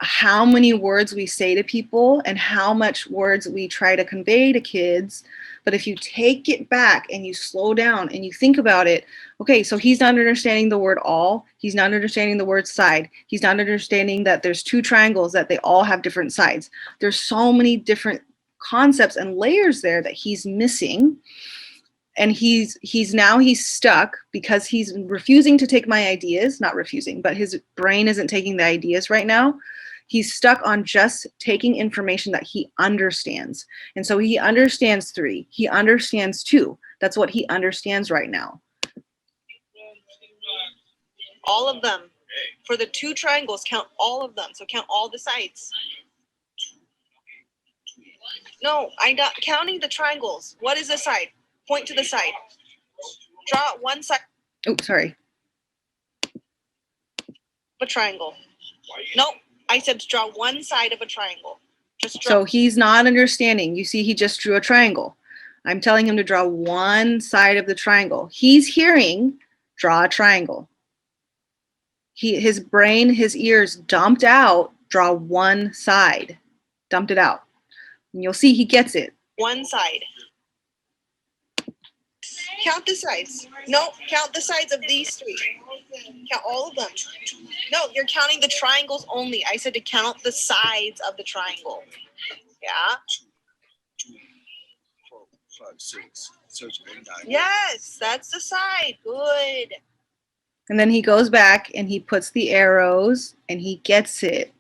how many words we say to people and how much words we try to convey to kids, but if you take it back and you slow down and you think about it, okay, so he's not understanding the word all, he's not understanding the word side, he's not understanding that there's 2 triangles, that they all have different sides. There's so many different concepts and layers there that he's missing. And he's stuck because he's refusing to take my ideas, not refusing, but his brain isn't taking the ideas right now. He's stuck on just taking information that he understands. And so he understands 3. He understands 2. That's what he understands right now. All of them. For the 2 triangles, count all of them. So count all the sides. No, I'm not counting the triangles. What is a side? Point to the side. Draw one side. Oh, sorry. A triangle. No, I said draw one side of a triangle. Just draw. So he's not understanding. You see, he just drew a triangle. I'm telling him to draw one side of the triangle. He's hearing, draw a triangle. His brain, his ears dumped out, draw one side. Dumped it out. And you'll see he gets it. One side. Count the sides. No, count the sides of these 3. Count all of them. No, you're counting the triangles only. I said to count the sides of the triangle. Yeah? 2, 4, 5, 6, 7, 8, 9. Yes, that's the side. Good. And then he goes back and he puts the arrows and he gets it.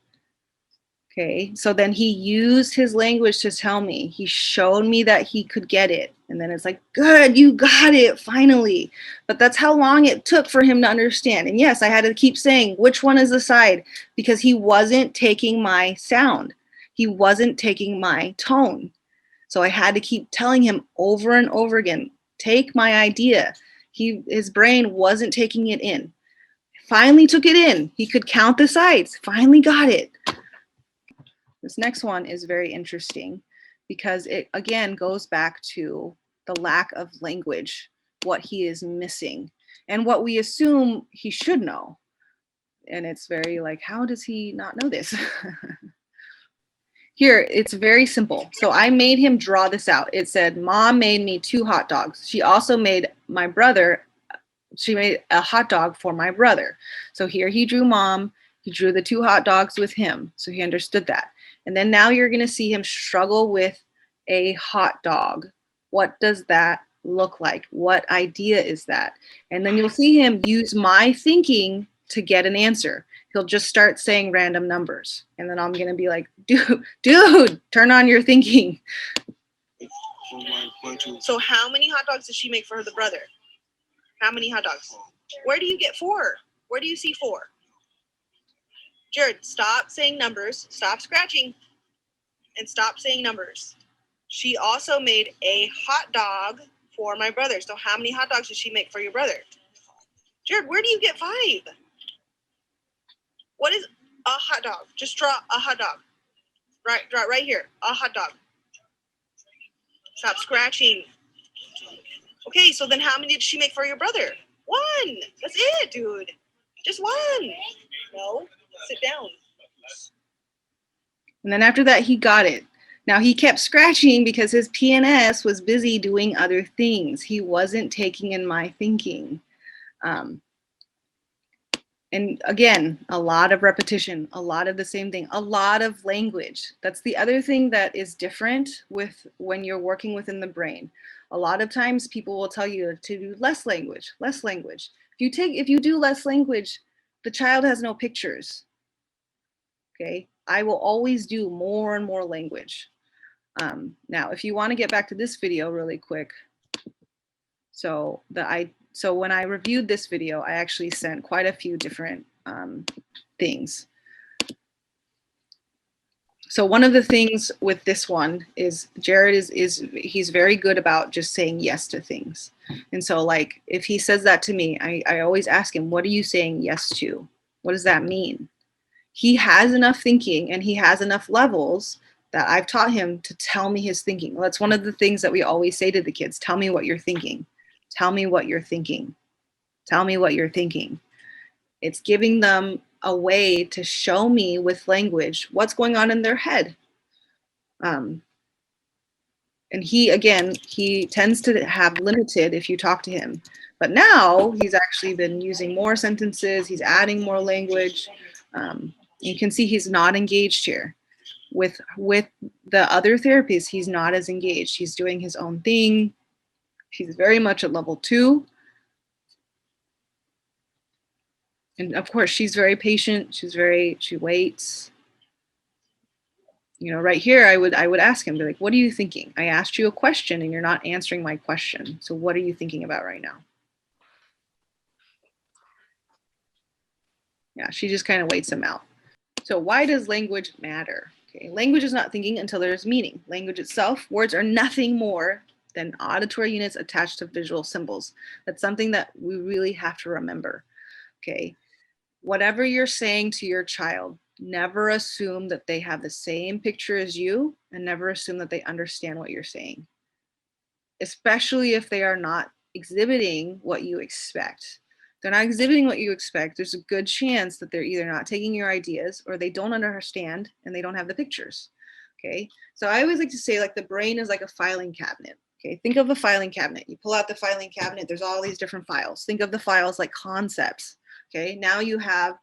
Okay, so then he used his language to tell me. He showed me that he could get it. And then it's like, good, you got it, finally. But that's how long it took for him to understand. And yes, I had to keep saying, which one is the side? Because he wasn't taking my sound. He wasn't taking my tone. So I had to keep telling him over and over again, take my idea. His brain wasn't taking it in. Finally took it in. He could count the sides. Finally got it. This next one is very interesting because it again goes back to the lack of language, what he is missing, and what we assume he should know. And it's very like, how does he not know this? Here, it's very simple. So I made him draw this out. It said, Mom made me 2 hot dogs. She also made my brother, she made a hot dog for my brother. So here he drew Mom, he drew the 2 hot dogs with him. So he understood that. And then now you're gonna see him struggle with a hot dog. What does that look like? What idea is that? And then you'll see him use my thinking to get an answer. He'll just start saying random numbers. And then I'm gonna be like, dude, turn on your thinking. So how many hot dogs did she make for the brother? How many hot dogs? Where do you get 4? Where do you see 4? Jared, stop saying numbers, stop scratching, and stop saying numbers. She also made a hot dog for my brother. So how many hot dogs did she make for your brother? Jared, where do you get 5? What is a hot dog? Just draw a hot dog. Draw right here, a hot dog. Stop scratching. Okay, so then how many did she make for your brother? 1. That's it, dude. Just 1. No. Sit down. And then after that, he got it. Now he kept scratching because his PNS was busy doing other things. He wasn't taking in my thinking. And again, a lot of repetition, a lot of the same thing, a lot of language. That's the other thing that is different with when you're working within the brain. A lot of times people will tell you to do less language, less language. If you do less language, the child has no pictures. Okay, I will always do more and more language. Now, if you want to get back to this video really quick, so when I reviewed this video, I actually sent quite a few different things. So one of the things with this one is Jared he's very good about just saying yes to things. And so like if he says that to me, I always ask him, what are you saying yes to? What does that mean? He has enough thinking and he has enough levels that I've taught him to tell me his thinking. Well, that's one of the things that we always say to the kids, tell me what you're thinking. Tell me what you're thinking. Tell me what you're thinking. It's giving them a way to show me with language what's going on in their head. And he tends to have limited if you talk to him. But now he's actually been using more sentences. He's adding more language. You can see he's not engaged here. With the other therapies, he's not as engaged. He's doing his own thing. He's very much at level 2. And of course, she's very patient. She waits. You know, right here, I would ask him, be like, what are you thinking? I asked you a question and you're not answering my question. So what are you thinking about right now? Yeah, she just kind of waits him out. So why does language matter? Okay, language is not thinking until there's meaning. Language itself, words are nothing more than auditory units attached to visual symbols. That's something that we really have to remember. Okay, whatever you're saying to your child, never assume that they have the same picture as you and never assume that they understand what you're saying, especially if they are not exhibiting what you expect. They're not exhibiting what you expect. There's a good chance that they're either not taking your ideas or they don't understand and they don't have the pictures. Okay, so I always like to say like the brain is like a filing cabinet. Okay, think of a filing cabinet. You pull out the filing cabinet, there's all these different files. Think of the files like concepts. Okay, now you have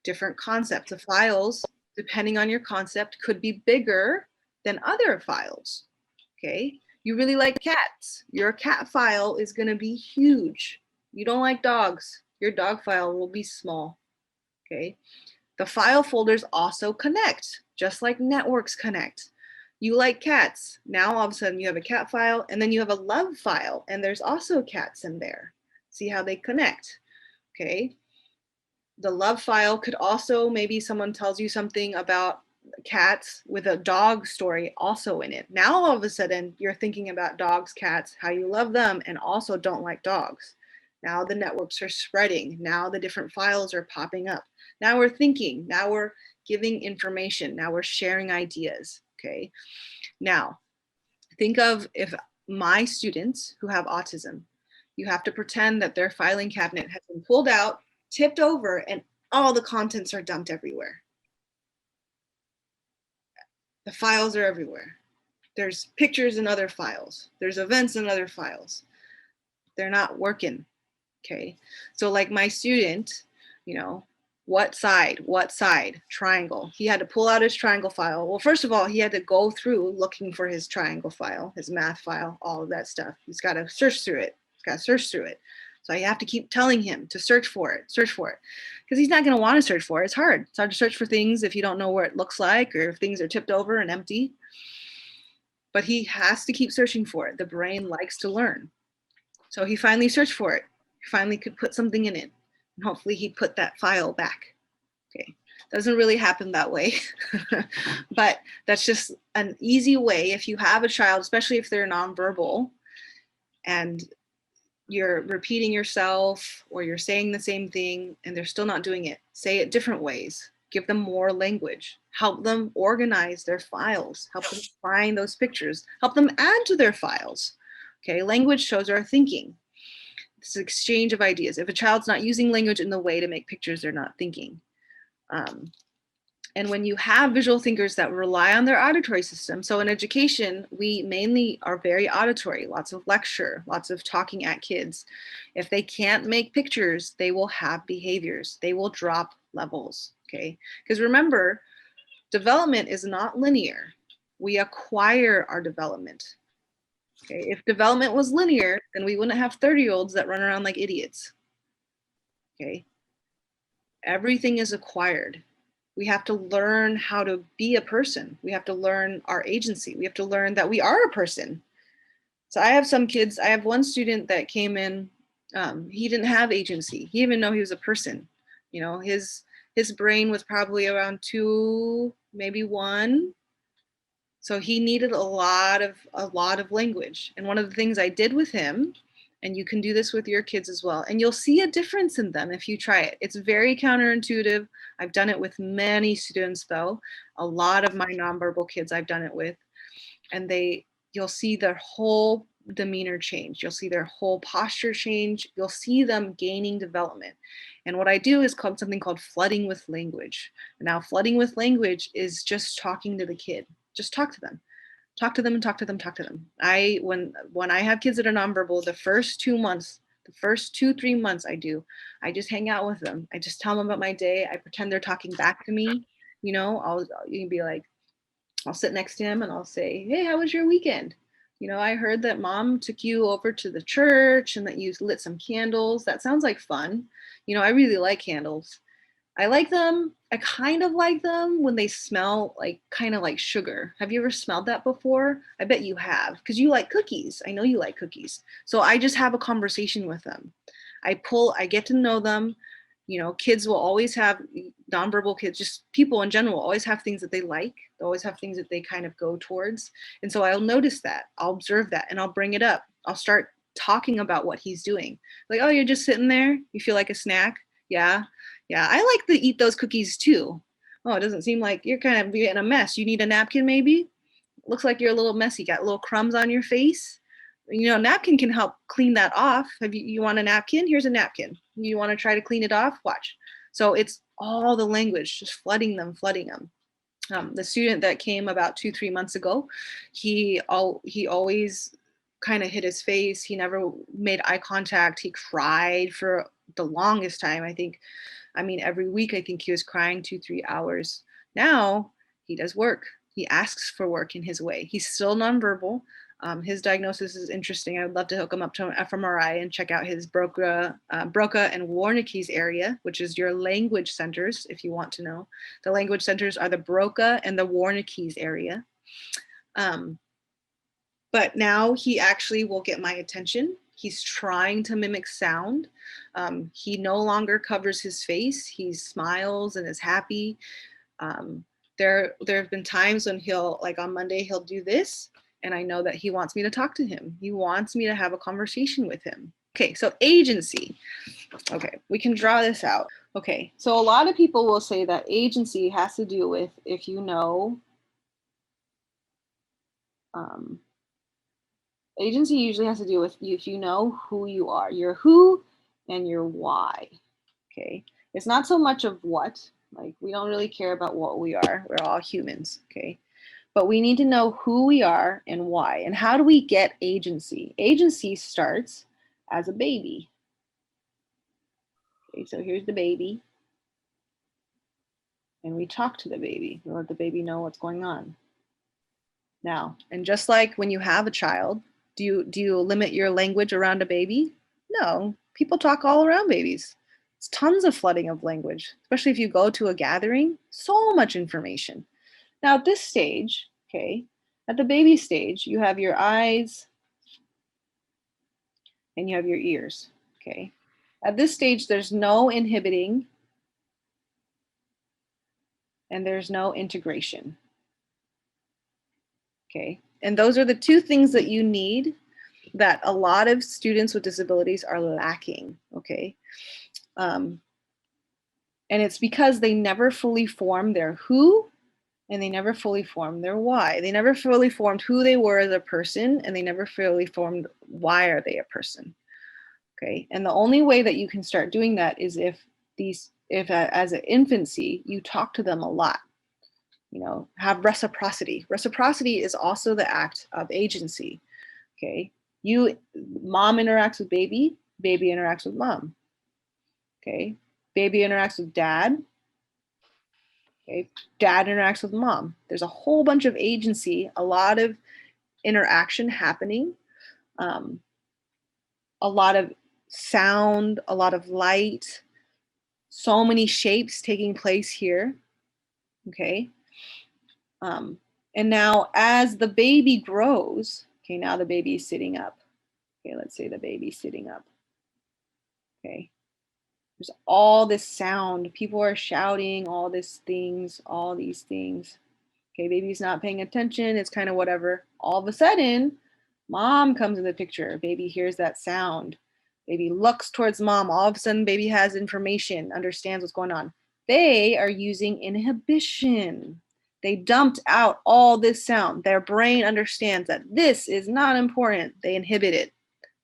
different concepts. The files, depending on your concept, could be bigger than other files. Okay, you really like cats. Your cat file is going to be huge. You don't like dogs. Your dog file will be small, okay? The file folders also connect, just like networks connect. You like cats. Now all of a sudden you have a cat file, and then you have a love file, and there's also cats in there. See how they connect, okay? The love file could also, maybe someone tells you something about cats with a dog story also in it. Now all of a sudden you're thinking about dogs, cats, how you love them, and also don't like dogs. Now the networks are spreading. Now the different files are popping up. Now we're thinking. Now we're giving information. Now we're sharing ideas. Okay. Now think of if my students who have autism, you have to pretend that their filing cabinet has been pulled out, tipped over, and all the contents are dumped everywhere. The files are everywhere. There's pictures in other files. There's events in other files. They're not working. Okay. So like my student, you know, what side, triangle. He had to pull out his triangle file. Well, first of all, he had to go through looking for his triangle file, his math file, all of that stuff. He's got to search through it. So I have to keep telling him to search for it, because he's not going to want to search for it. It's hard. It's hard to search for things if you don't know what it looks like or if things are tipped over and empty. But he has to keep searching for it. The brain likes to learn. So he finally searched for it. He finally could put something in it. And hopefully he put that file back. Okay. Doesn't really happen that way. But that's just an easy way if you have a child, especially if they're nonverbal, and you're repeating yourself or you're saying the same thing and they're still not doing it. Say it different ways. Give them more language. Help them organize their files. Help them find those pictures. Help them add to their files. Okay, language shows our thinking. This is exchange of ideas. If a child's not using language in the way to make pictures, they're not thinking. And when you have visual thinkers that rely on their auditory system, so in education, we mainly are very auditory, lots of lecture, lots of talking at kids. If they can't make pictures, they will have behaviors. They will drop levels, okay? Because remember, development is not linear. We acquire our development. Okay, if development was linear, then we wouldn't have 30-year-olds that run around like idiots. Okay, everything is acquired. We have to learn how to be a person. We have to learn our agency. We have to learn that we are a person. So I have some kids, I have one student that came in, he didn't have agency. He didn't even know he was a person. You know, his brain was probably around 2, maybe 1. So he needed a lot of language. And one of the things I did with him, and you can do this with your kids as well, and you'll see a difference in them if you try it. It's very counterintuitive. I've done it with many students though. A lot of my nonverbal kids I've done it with, and you'll see their whole demeanor change. You'll see their whole posture change. You'll see them gaining development. And what I do is called something called flooding with language. Now, flooding with language is just talking to the kid. Just talk to them. Talk to them and talk to them, talk to them. When I have kids that are nonverbal, the first 2 months, the first 2-3 months I just hang out with them. I just tell them about my day. I pretend they're talking back to me. You know, I'll be like, I'll sit next to him and I'll say, hey, how was your weekend? You know, I heard that mom took you over to the church and that you lit some candles. That sounds like fun. You know, I really like candles. I like them. I kind of like them when they smell like kind of like sugar. Have you ever smelled that before? I bet you have, because you like cookies. I know you like cookies. So I just have a conversation with them. I get to know them. You know, kids will always have, nonverbal kids, just people in general, always have things that they like. They always have things that they kind of go towards. And so I'll notice that, I'll observe that, and I'll bring it up. I'll start talking about what he's doing. Like, oh, you're just sitting there? You feel like a snack? Yeah. Yeah, I like to eat those cookies too. Oh, it doesn't seem like you're kind of in a mess. You need a napkin maybe? Looks like you're a little messy. Got little crumbs on your face. You know, napkin can help clean that off. You want a napkin? Here's a napkin. You want to try to clean it off? Watch. So it's all the language, just flooding them. The student that came about 2-3 months ago, he always kind of hid his face. He never made eye contact. He cried for the longest time. Every week, I think he was crying 2-3 hours. Now he does work. He asks for work in his way. He's still nonverbal. His diagnosis is interesting. I would love to hook him up to an fMRI and check out his Broca and Wernicke's area, which is your language centers, if you want to know. The language centers are the Broca and the Wernicke's area. But now he actually will get my attention. He's trying to mimic sound. He no longer covers his face. He smiles and is happy. There have been times when he'll, like on Monday, he'll do this, and I know that he wants me to talk to him. He wants me to have a conversation with him. Okay, so agency. Okay, we can draw this out. Okay, so a lot of people will say that agency has to do with if you know, agency usually has to do with if you know who you are, your who and your why. Okay, it's not so much of what, like we don't really care about what we are. We're all humans, okay? But we need to know who we are and why. And how do we get agency? Agency starts as a baby. Okay, so here's the baby. And we talk to the baby. We let the baby know what's going on. Now, and just like when you have a child, do you limit your language around a baby? No, people talk all around babies. It's tons of flooding of language, especially if you go to a gathering, so much information. Now at this stage, okay, at the baby stage, you have your eyes and you have your ears, okay? At this stage, there's no inhibiting and there's no integration, okay? And those are the two things that you need that a lot of students with disabilities are lacking, okay? And it's because they never fully form their who and they never fully formed their why. They never fully formed who they were as a person, and they never fully formed why are they a person. Okay, and the only way that you can start doing that is if as an infancy, you talk to them a lot. You know, have reciprocity. Reciprocity is also the act of agency. Okay, mom interacts with baby, baby interacts with mom. Okay, baby interacts with dad, okay, dad interacts with mom. There's a whole bunch of agency, a lot of interaction happening, a lot of sound, a lot of light, so many shapes taking place here. Okay. And now as the baby grows, okay, now the baby is sitting up. Okay, let's say the baby's sitting up. Okay. There's all this sound. People are shouting all these things. Okay, baby's not paying attention. It's kind of whatever. All of a sudden, mom comes in the picture. Baby hears that sound. Baby looks towards mom. All of a sudden, baby has information, understands what's going on. They are using inhibition. They dumped out all this sound. Their brain understands that this is not important. They inhibit it.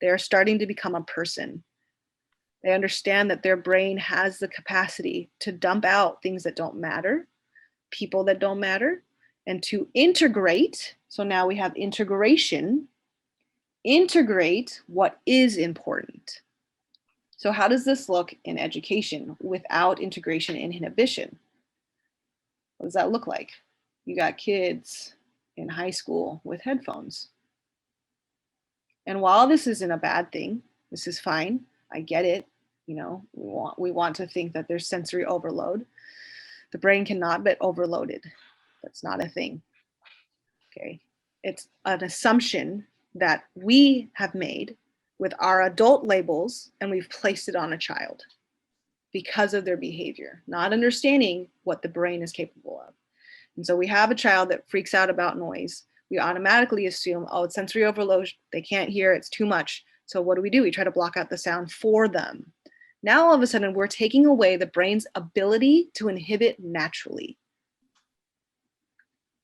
They are starting to become a person. They understand that their brain has the capacity to dump out things that don't matter, people that don't matter, and to integrate. So now we have integration, integrate what is important. So how does this look in education without integration and inhibition? What does that look like? You got kids in high school with headphones. And while this isn't a bad thing, this is fine. I get it. You know, we want to think that there's sensory overload. The brain cannot be overloaded. That's not a thing. Okay. It's an assumption that we have made with our adult labels, and we've placed it on a child because of their behavior, not understanding what the brain is capable of. And so we have a child that freaks out about noise. We automatically assume, oh, it's sensory overload. They can't hear, it's too much. So what do? We try to block out the sound for them. Now, all of a sudden, we're taking away the brain's ability to inhibit naturally.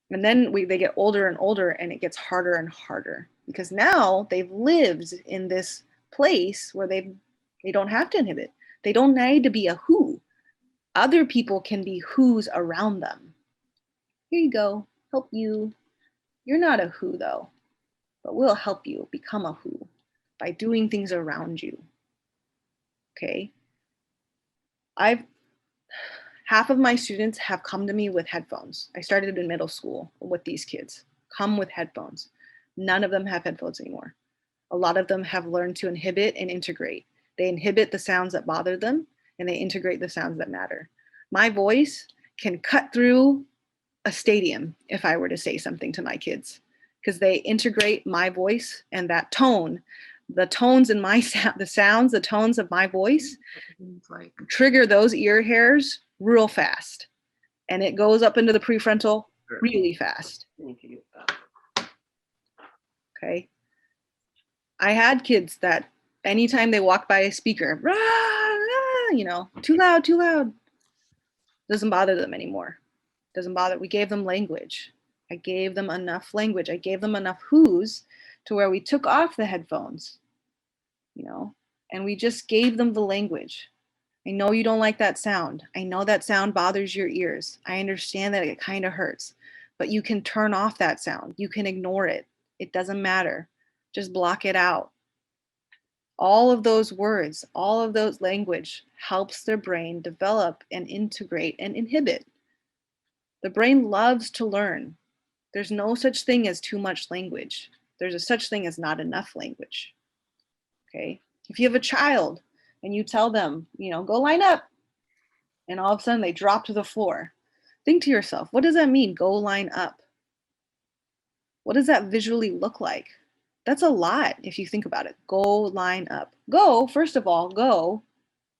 And then they get older and older, and it gets harder and harder because now they've lived in this place where they don't have to inhibit. They don't need to be a who. Other people can be who's around them. Here you go, help you. You're not a who though, but we'll help you become a who by doing things around you. Okay. Half of my students have come to me with headphones. I started in middle school with these kids, come with headphones. None of them have headphones anymore. A lot of them have learned to inhibit and integrate. They inhibit the sounds that bother them and they integrate the sounds that matter. My voice can cut through a stadium if I were to say something to my kids, because they integrate my voice and that tone, the tones in my sound, the sounds, the tones of my voice trigger those ear hairs real fast. And it goes up into the prefrontal really fast. Okay. I had kids that anytime they walk by a speaker, rah, rah, you know, too loud, doesn't bother them anymore. Doesn't bother. We gave them language. I gave them enough language. I gave them enough who's to where we took off the headphones, you know, and we just gave them the language. I know you don't like that sound. I know that sound bothers your ears. I understand that it kind of hurts, but you can turn off that sound. You can ignore it. It doesn't matter. Just block it out. All of those words, all of those language helps their brain develop and integrate and inhibit. The brain loves to learn. There's no such thing as too much language. There's a such thing as not enough language. Okay. If you have a child and you tell them, you know, go line up, and all of a sudden they drop to the floor, think to yourself, what does that mean? Go line up. What does that visually look like? That's a lot if you think about it. Go line up. Go, first of all, go.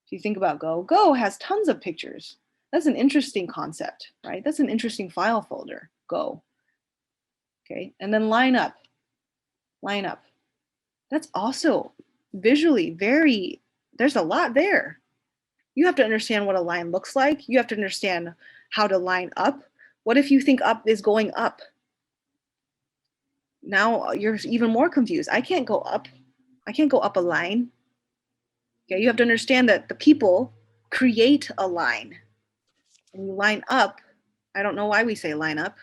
If you think about go has tons of pictures. That's an interesting concept, right? That's an interesting file folder, go. Okay, and then line up. Line up. That's also visually very, there's a lot there. You have to understand what a line looks like. You have to understand how to line up. What if you think up is going up? Now you're even more confused. I can't go up. I can't go up a line. Okay, you have to understand that the people create a line. And you line up. I don't know why we say line up,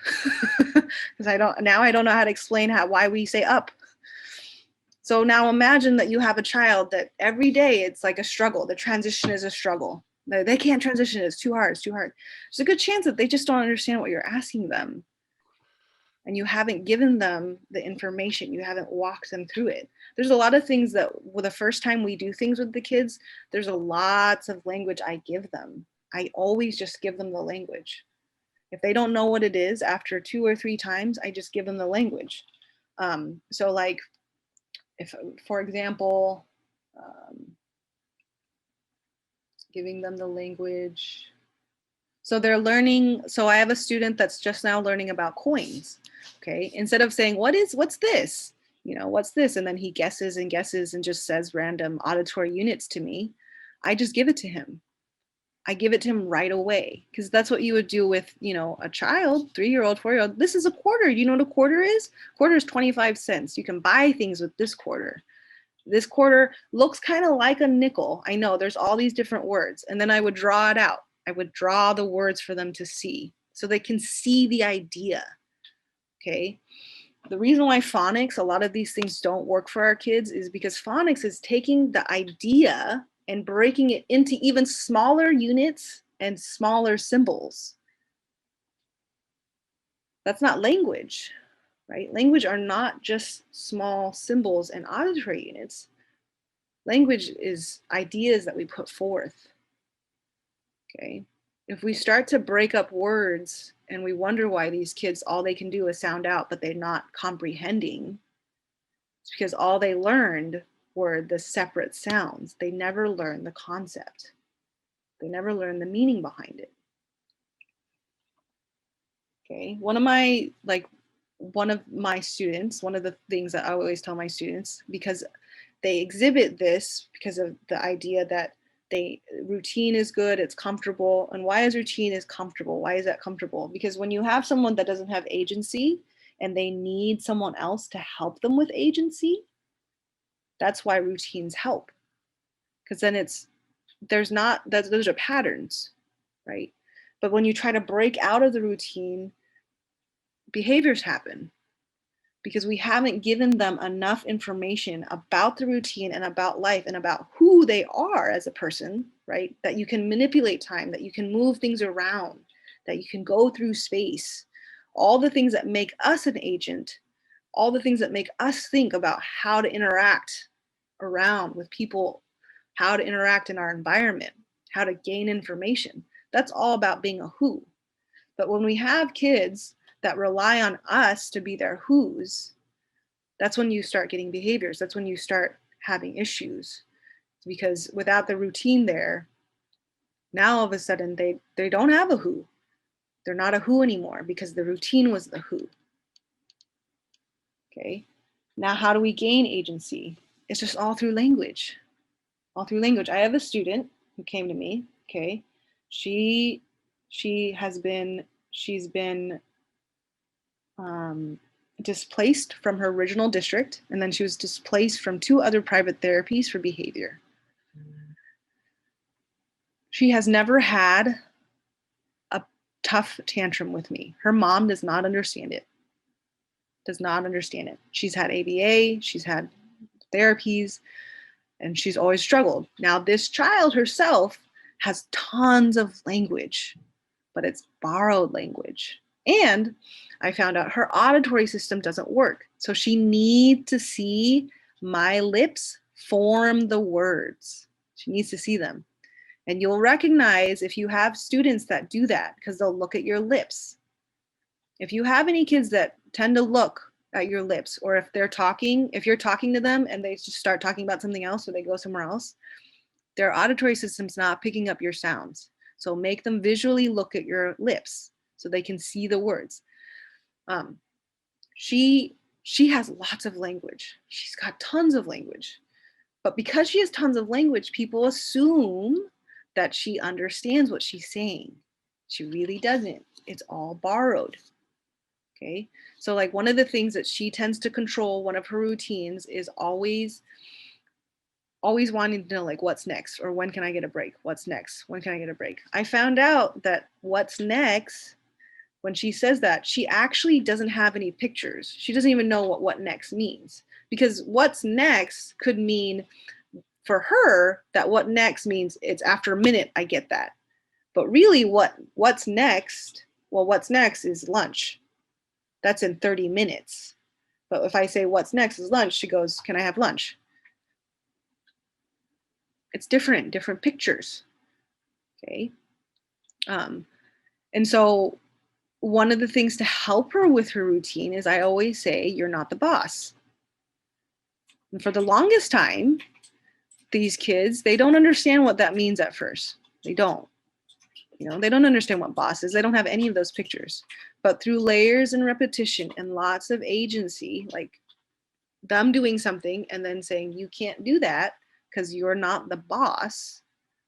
because I don't know how to explain why we say up. So now imagine that you have a child that every day it's like a struggle. The transition is a struggle. They can't transition. It's too hard. It's too hard. There's a good chance that they just don't understand what you're asking them. And you haven't given them the information. You haven't walked them through it. There's a lot of things that the first time we do things with the kids, there's a lots of language I give them. I always just give them the language. If they don't know what it is after 2 or 3 times, I just give them the language. So like, if, for example, giving them the language. So they're learning, so I have a student that's just now learning about coins, okay? Instead of saying, what's this? You know, what's this? And then he guesses and guesses and just says random auditory units to me. I just give it to him. I give it to him right away, because that's what you would do with, you know, a child, 3-year-old, 4-year-old. This is a quarter. You know what a quarter is? Quarter is 25 cents. You can buy things with this quarter. This quarter looks kind of like a nickel. I know there's all these different words. And then I would draw it out. I would draw the words for them to see so they can see the idea. Okay. The reason why phonics, a lot of these things don't work for our kids is because phonics is taking the idea and breaking it into even smaller units and smaller symbols. That's not language, right? Language are not just small symbols and auditory units. Language is ideas that we put forth, okay? If we start to break up words and we wonder why these kids, all they can do is sound out, but they're not comprehending, it's because all they learned were the separate sounds. They never learned the concept. They never learned the meaning behind it. Okay, one of my students, one of the things that I always tell my students, because they exhibit this because of the idea that routine is good, it's comfortable. And why is routine is comfortable? Why is that comfortable? Because when you have someone that doesn't have agency and they need someone else to help them with agency, that's why routines help. Because then those are patterns, right? But when you try to break out of the routine, behaviors happen because we haven't given them enough information about the routine and about life and about who they are as a person, right? That you can manipulate time, that you can move things around, that you can go through space. All the things that make us an agent, all the things that make us think about how to interact around with people, how to interact in our environment, how to gain information. That's all about being a who. But when we have kids that rely on us to be their who's, that's when you start getting behaviors. That's when you start having issues. Because without the routine there, now all of a sudden they don't have a who. They're not a who anymore because the routine was the who. Okay. Now, how do we gain agency? It's just all through language. All through language. I have a student who came to me. Okay. She's been displaced from her original district, and then she was displaced from 2 other private therapies for behavior. She has never had a tough tantrum with me. Her mom does not understand it. Does not understand it. She's had ABA, she's had therapies, and she's always struggled. Now, this child herself has tons of language, but it's borrowed language. And I found out her auditory system doesn't work. So she needs to see my lips form the words. She needs to see them. And you'll recognize if you have students that do that, because they'll look at your lips. If you have any kids that tend to look at your lips, or if you're talking to them and they just start talking about something else or they go somewhere else, their auditory system's not picking up your sounds. So make them visually look at your lips so they can see the words. She has lots of language. She's got tons of language. But because she has tons of language, people assume that she understands what she's saying. She really doesn't. It's all borrowed. Okay. So like one of the things that she tends to control, one of her routines is always wanting to know like what's next, or when can I get a break? What's next? When can I get a break? I found out that what's next, when she says that, she actually doesn't have any pictures. She doesn't even know what next means, because what's next could mean for her that what next means it's after a minute I get that. But really what's next? Well, what's next is lunch. That's in 30 minutes. But if I say what's next is lunch, she goes, can I have lunch? It's different pictures. Okay. And so one of the things to help her with her routine is I always say, you're not the boss. And for the longest time, these kids, they don't understand what that means at first. They don't. They don't understand what boss is. They don't have any of those pictures. But through layers and repetition and lots of agency, like them doing something and then saying, you can't do that because you're not the boss.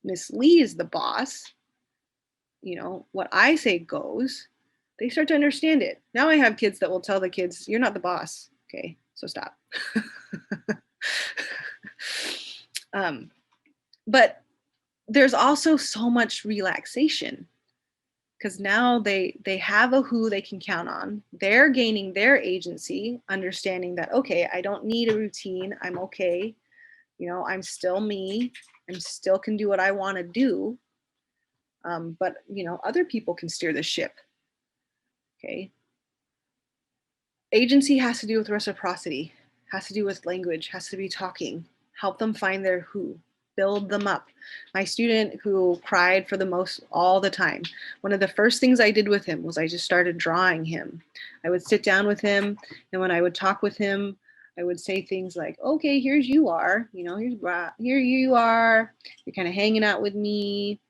Miss Lee is the boss. What I say goes. They start to understand it. Now I have kids that will tell the kids, you're not the boss. Okay, so stop. But there's also so much relaxation because now they have a who they can count on. They're gaining their agency, understanding that, okay, I don't need a routine. I'm okay. I'm still me. I still can do what I want to do. But other people can steer the ship. Okay. Agency has to do with reciprocity, has to do with language, has to be talking. Help them find their who. Build them up. My student who cried for the most all the time, one of the first things I did with him was I just started drawing him. I would sit down with him, and when I would talk with him, I would say things like, okay, here you are, here you are, you're kind of hanging out with me.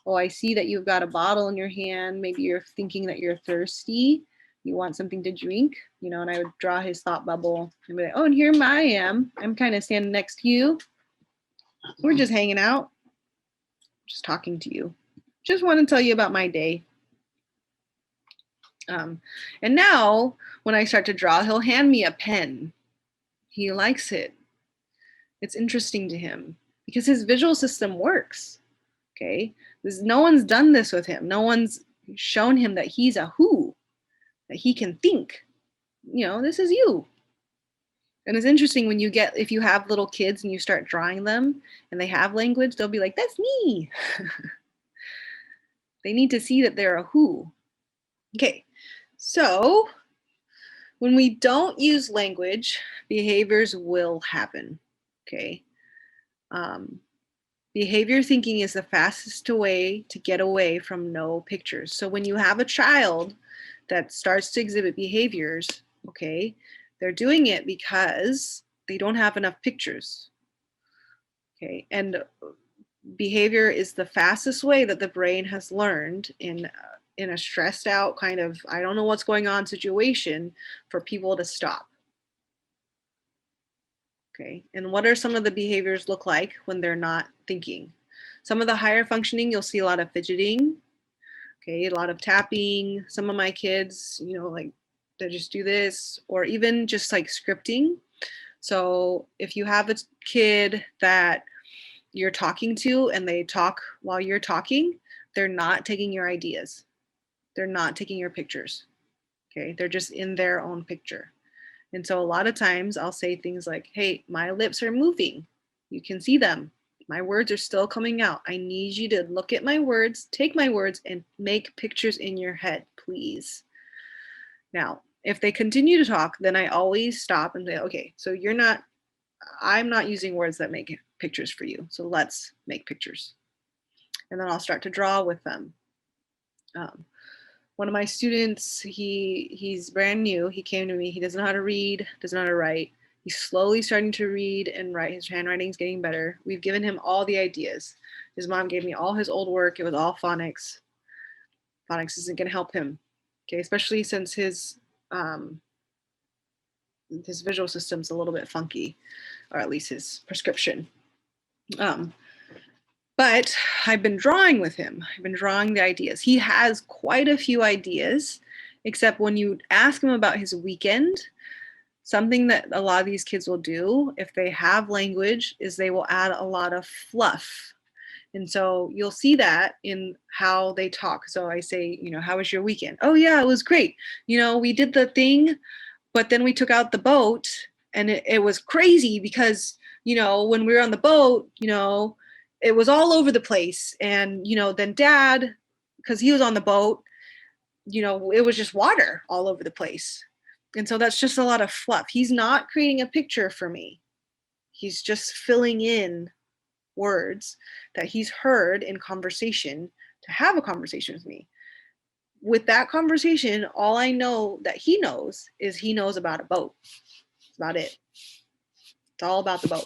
Oh, I see that you've got a bottle in your hand. Maybe you're thinking that you're thirsty. You want something to drink, and I would draw his thought bubble and be like, oh, and here I am. I'm kind of standing next to you. We're just hanging out, just talking to you. Just want to tell you about my day. And now when I start to draw, he'll hand me a pen. He likes it. It's interesting to him because his visual system works. Okay. No one's done this with him. No one's shown him that he's a who, that he can think, this is you. And it's interesting when if you have little kids and you start drawing them and they have language, they'll be like, that's me. They need to see that they're a who. Okay, so When we don't use language, behaviors will happen, okay? Behavior thinking is the fastest way to get away from no pictures. So when you have a child that starts to exhibit behaviors, okay, they're doing it because they don't have enough pictures, okay? And behavior is the fastest way that the brain has learned in a stressed out kind of, I don't know what's going on situation for people to stop. Okay, and what are some of the behaviors look like when they're not thinking? Some of the higher functioning, you'll see a lot of fidgeting, okay, a lot of tapping. Some of my kids, you know, like they just do this, or even just like scripting. So if you have a kid that you're talking to and they talk while you're talking, they're not taking your ideas. They're not taking your pictures. Okay, they're just in their own picture. And so a lot of times I'll say things like, hey, my lips are moving. You can see them. My words are still coming out. I need you to look at my words, take my words, and make pictures in your head, please. Now, if they continue to talk, then I always stop and say, okay, so I'm not using words that make pictures for you. So let's make pictures. And then I'll start to draw with them. One of my students, he's brand new. He came to me. He doesn't know how to read, doesn't know how to write. He's slowly starting to read and write. His handwriting's getting better. We've given him all the ideas. His mom gave me all his old work. It was all phonics. Phonics isn't going to help him, okay? Especially since his visual system's a little bit funky, or at least his prescription. But I've been drawing with him. I've been drawing the ideas. He has quite a few ideas, except when you ask him about his weekend, something that a lot of these kids will do if they have language is they will add a lot of fluff. And so you'll see that in how they talk. So I say, you know, how was your weekend? Oh yeah, it was great. You know, we did the thing, but then we took out the boat and it was crazy because, you know, when we were on the boat, you know, it was all over the place. And, you know, then dad, because he was on the boat, you know, it was just water all over the place. And so that's just a lot of fluff. He's not creating a picture for me. He's just filling in words that he's heard in conversation to have a conversation with me. With that conversation, all I know that he knows is he knows about a boat. That's about it. It's all about the boat.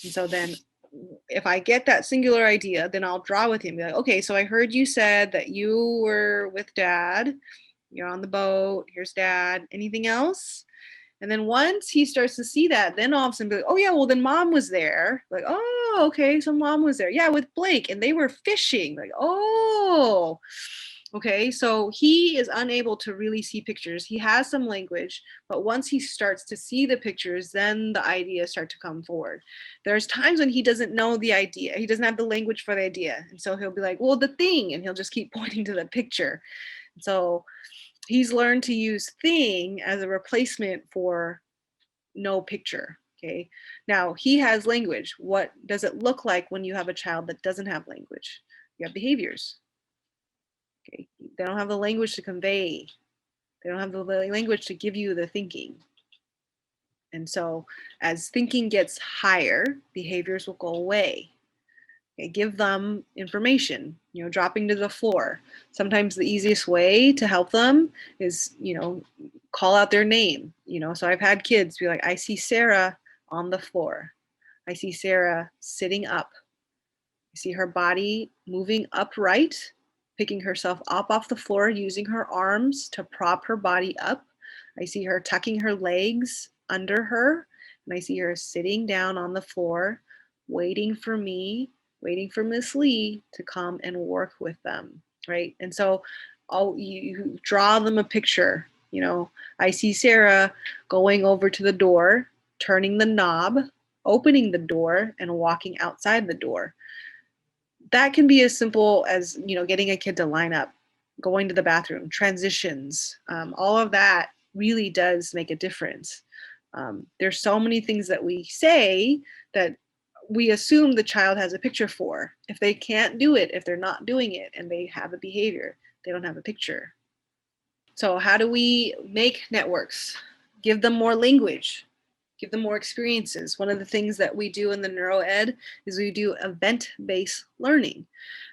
And so then if I get that singular idea, then I'll draw with him. Be like, okay, so I heard you said that you were with dad. You're on the boat. Here's dad. Anything else? And then once he starts to see that, then all of a sudden be like, oh yeah, well then mom was there. Like, oh, okay, so mom was there. Yeah, with Blake, and they were fishing. Like, oh, okay, so he is unable to really see pictures. He has some language, but once he starts to see the pictures, then the ideas start to come forward. There's times when he doesn't know the idea. He doesn't have the language for the idea. And so he'll be like, well, the thing, and he'll just keep pointing to the picture. So he's learned to use thing as a replacement for no picture. Okay. Now he has language. What does it look like when you have a child that doesn't have language? You have behaviors. Okay. They don't have the language to convey. They don't have the language to give you the thinking. And so as thinking gets higher, behaviors will go away. Okay, give them information, you know, dropping to the floor. Sometimes the easiest way to help them is, you know, call out their name, you know. So I've had kids be like, I see Sarah on the floor. I see Sarah sitting up. I see her body moving upright, picking herself up off the floor, using her arms to prop her body up. I see her tucking her legs under her, and I see her sitting down on the floor, waiting for me, waiting for Miss Lee to come and work with them, right? And so you draw them a picture. You know, I see Sarah going over to the door, turning the knob, opening the door, and walking outside the door. That can be as simple as, you know, getting a kid to line up, going to the bathroom, transitions. All of that really does make a difference. There's so many things that we say that we assume the child has a picture for. If they can't do it, if they're not doing it and they have a behavior, they don't have a picture. So how do we make networks? Give them more language, give them more experiences. One of the things that we do in the neuro ed is we do event-based learning.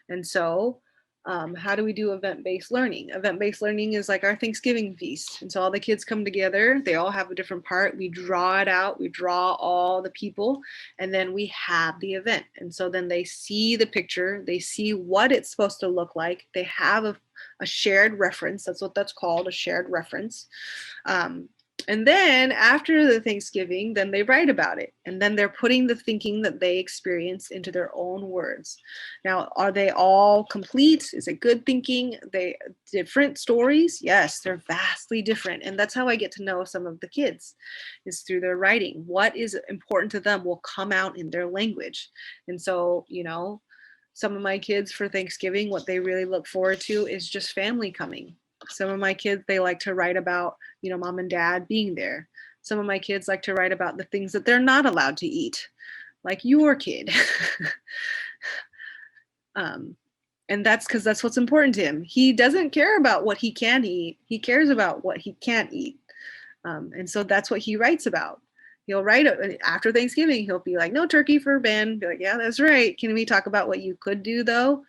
And so how do we do event-based learning? Event-based learning is like our Thanksgiving feast. And so all the kids come together, they all have a different part. We draw it out, we draw all the people, and then we have the event. And so then they see the picture, they see what it's supposed to look like. They have a shared reference. That's what that's called, a shared reference. And then after the Thanksgiving, then they write about it. And then they're putting the thinking that they experienced into their own words. Now, are they all complete? Is it good thinking? They different stories? Yes, they're vastly different. And that's how I get to know some of the kids, is through their writing. What is important to them will come out in their language. And so, you know, some of my kids for Thanksgiving, what they really look forward to is just family coming. Some of my kids, they like to write about, you know, mom and dad being there. Some of my kids like to write about the things that they're not allowed to eat, like your kid. And that's because that's what's important to him. He doesn't care about what he can eat. He cares about what he can't eat. And so that's what he writes about. He'll write after Thanksgiving, he'll be like, no turkey for Ben. Be like, yeah, that's right. Can we talk about what you could do though?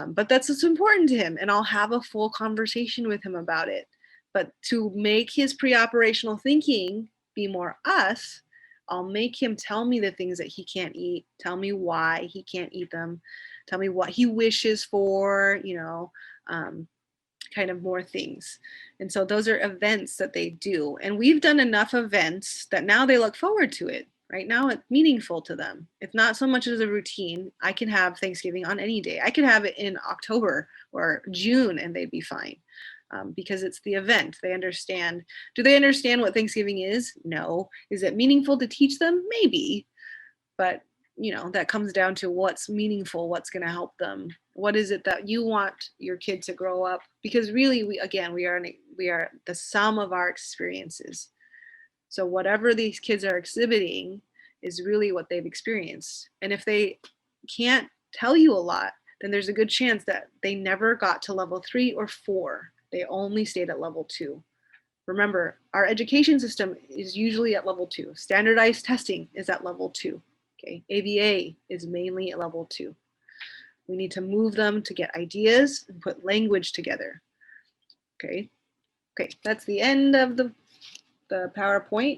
But that's what's important to him. And I'll have a full conversation with him about it. But to make his pre-operational thinking be more us, I'll make him tell me the things that he can't eat, tell me why he can't eat them, tell me what he wishes for, you know, kind of more things. And so those are events that they do. And we've done enough events that now they look forward to it. Right now it's meaningful to them. It's not so much as a routine. I can have Thanksgiving on any day. I could have it in October or June and they'd be fine. Because it's the event. They understand. Do they understand what Thanksgiving is? No. Is it meaningful to teach them? Maybe. But you know, that comes down to what's meaningful, what's going to help them. What is it that you want your kid to grow up? Because really, we are the sum of our experiences. So whatever these kids are exhibiting is really what they've experienced. And if they can't tell you a lot, then there's a good chance that they never got to level 3 or 4. They only stayed at level 2. Remember, our education system is usually at level 2. Standardized testing is at level 2. Okay, ABA is mainly at level 2. We need to move them to get ideas and put language together. Okay, that's the end of the PowerPoint.